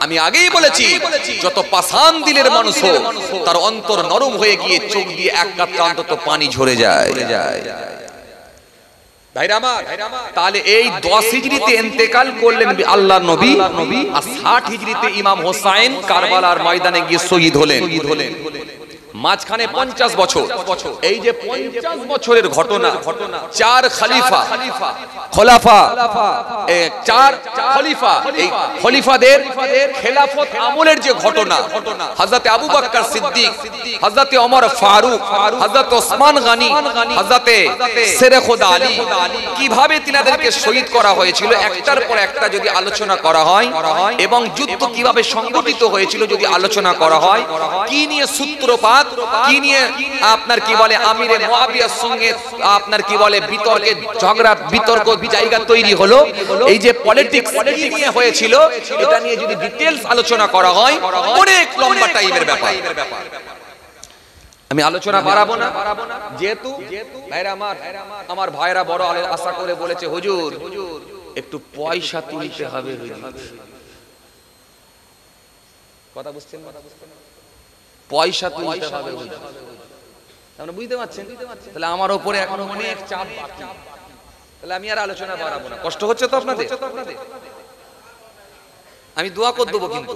আমি আগেই বলেছি যত পাষাণ দিলের মানুষ হোক, তার অন্তর নরম হয়ে গিয়ে চোখ দিয়ে এক কাতরা অন্তত পানি ঝরে যায়। তাহলে এই 10 হিজরিতে ইন্তেকাল করলেন আল্লাহর নবী, আর 60 হিজরিতে ইমাম হোসাইন কারবালার ময়দানে গিয়ে শহীদ হলেন। মাঝখানে 50 বছর। এই যে 50 বছরের ঘটনা, 4 খলিফা, এই খলিফাদের খেলাফত আমলের যে ঘটনা, হযরতে আবু বকর সিদ্দিক, হযরতে ওমর ফারুক, হযরতে ওসমান গনি, হযরতে শের খোদা আলী, কিভাবে তিনাদেরকে শহীদ করা হয়েছিল একটার পর একটা যদি আলোচনা করা হয়, এবং যুদ্ধ কিভাবে সংগঠিত হয়েছিল যদি আলোচনা করা হয়, কি নিয়ে সূত্রপাত, কি নিয়ে আপনার কি বলে আমিরে মুআবিয়ার সঙ্গে আপনার কি বলে বিতর্কে ঝগড়া বিতর্ক জায়গা তৈরি হলো, এই যে পলিটিক্স নিয়ে হয়েছিল, এটা নিয়ে যদি ডিটেইলস আলোচনা করা হয় অনেক লম্বা টাইমের ব্যাপার। আমি আলোচনা বাড়াবো না, যেহেতু ভাইরা আমার ভাইরা বড় আশা করে বলেছে হুজুর একটু পয়সা তুলতে হবে। কথা বুঝছেন? পয়সা তুলতে হবে, আপনি বুঝতে পারছেন? তাহলে আমার উপরে এখন অনেক চাপ বাকি, তাহলে আমি আর আলোচনা বাড়াবো না। কষ্ট হচ্ছে তো আপনাদের? আমি দোয়া করে দেবো কিন্তু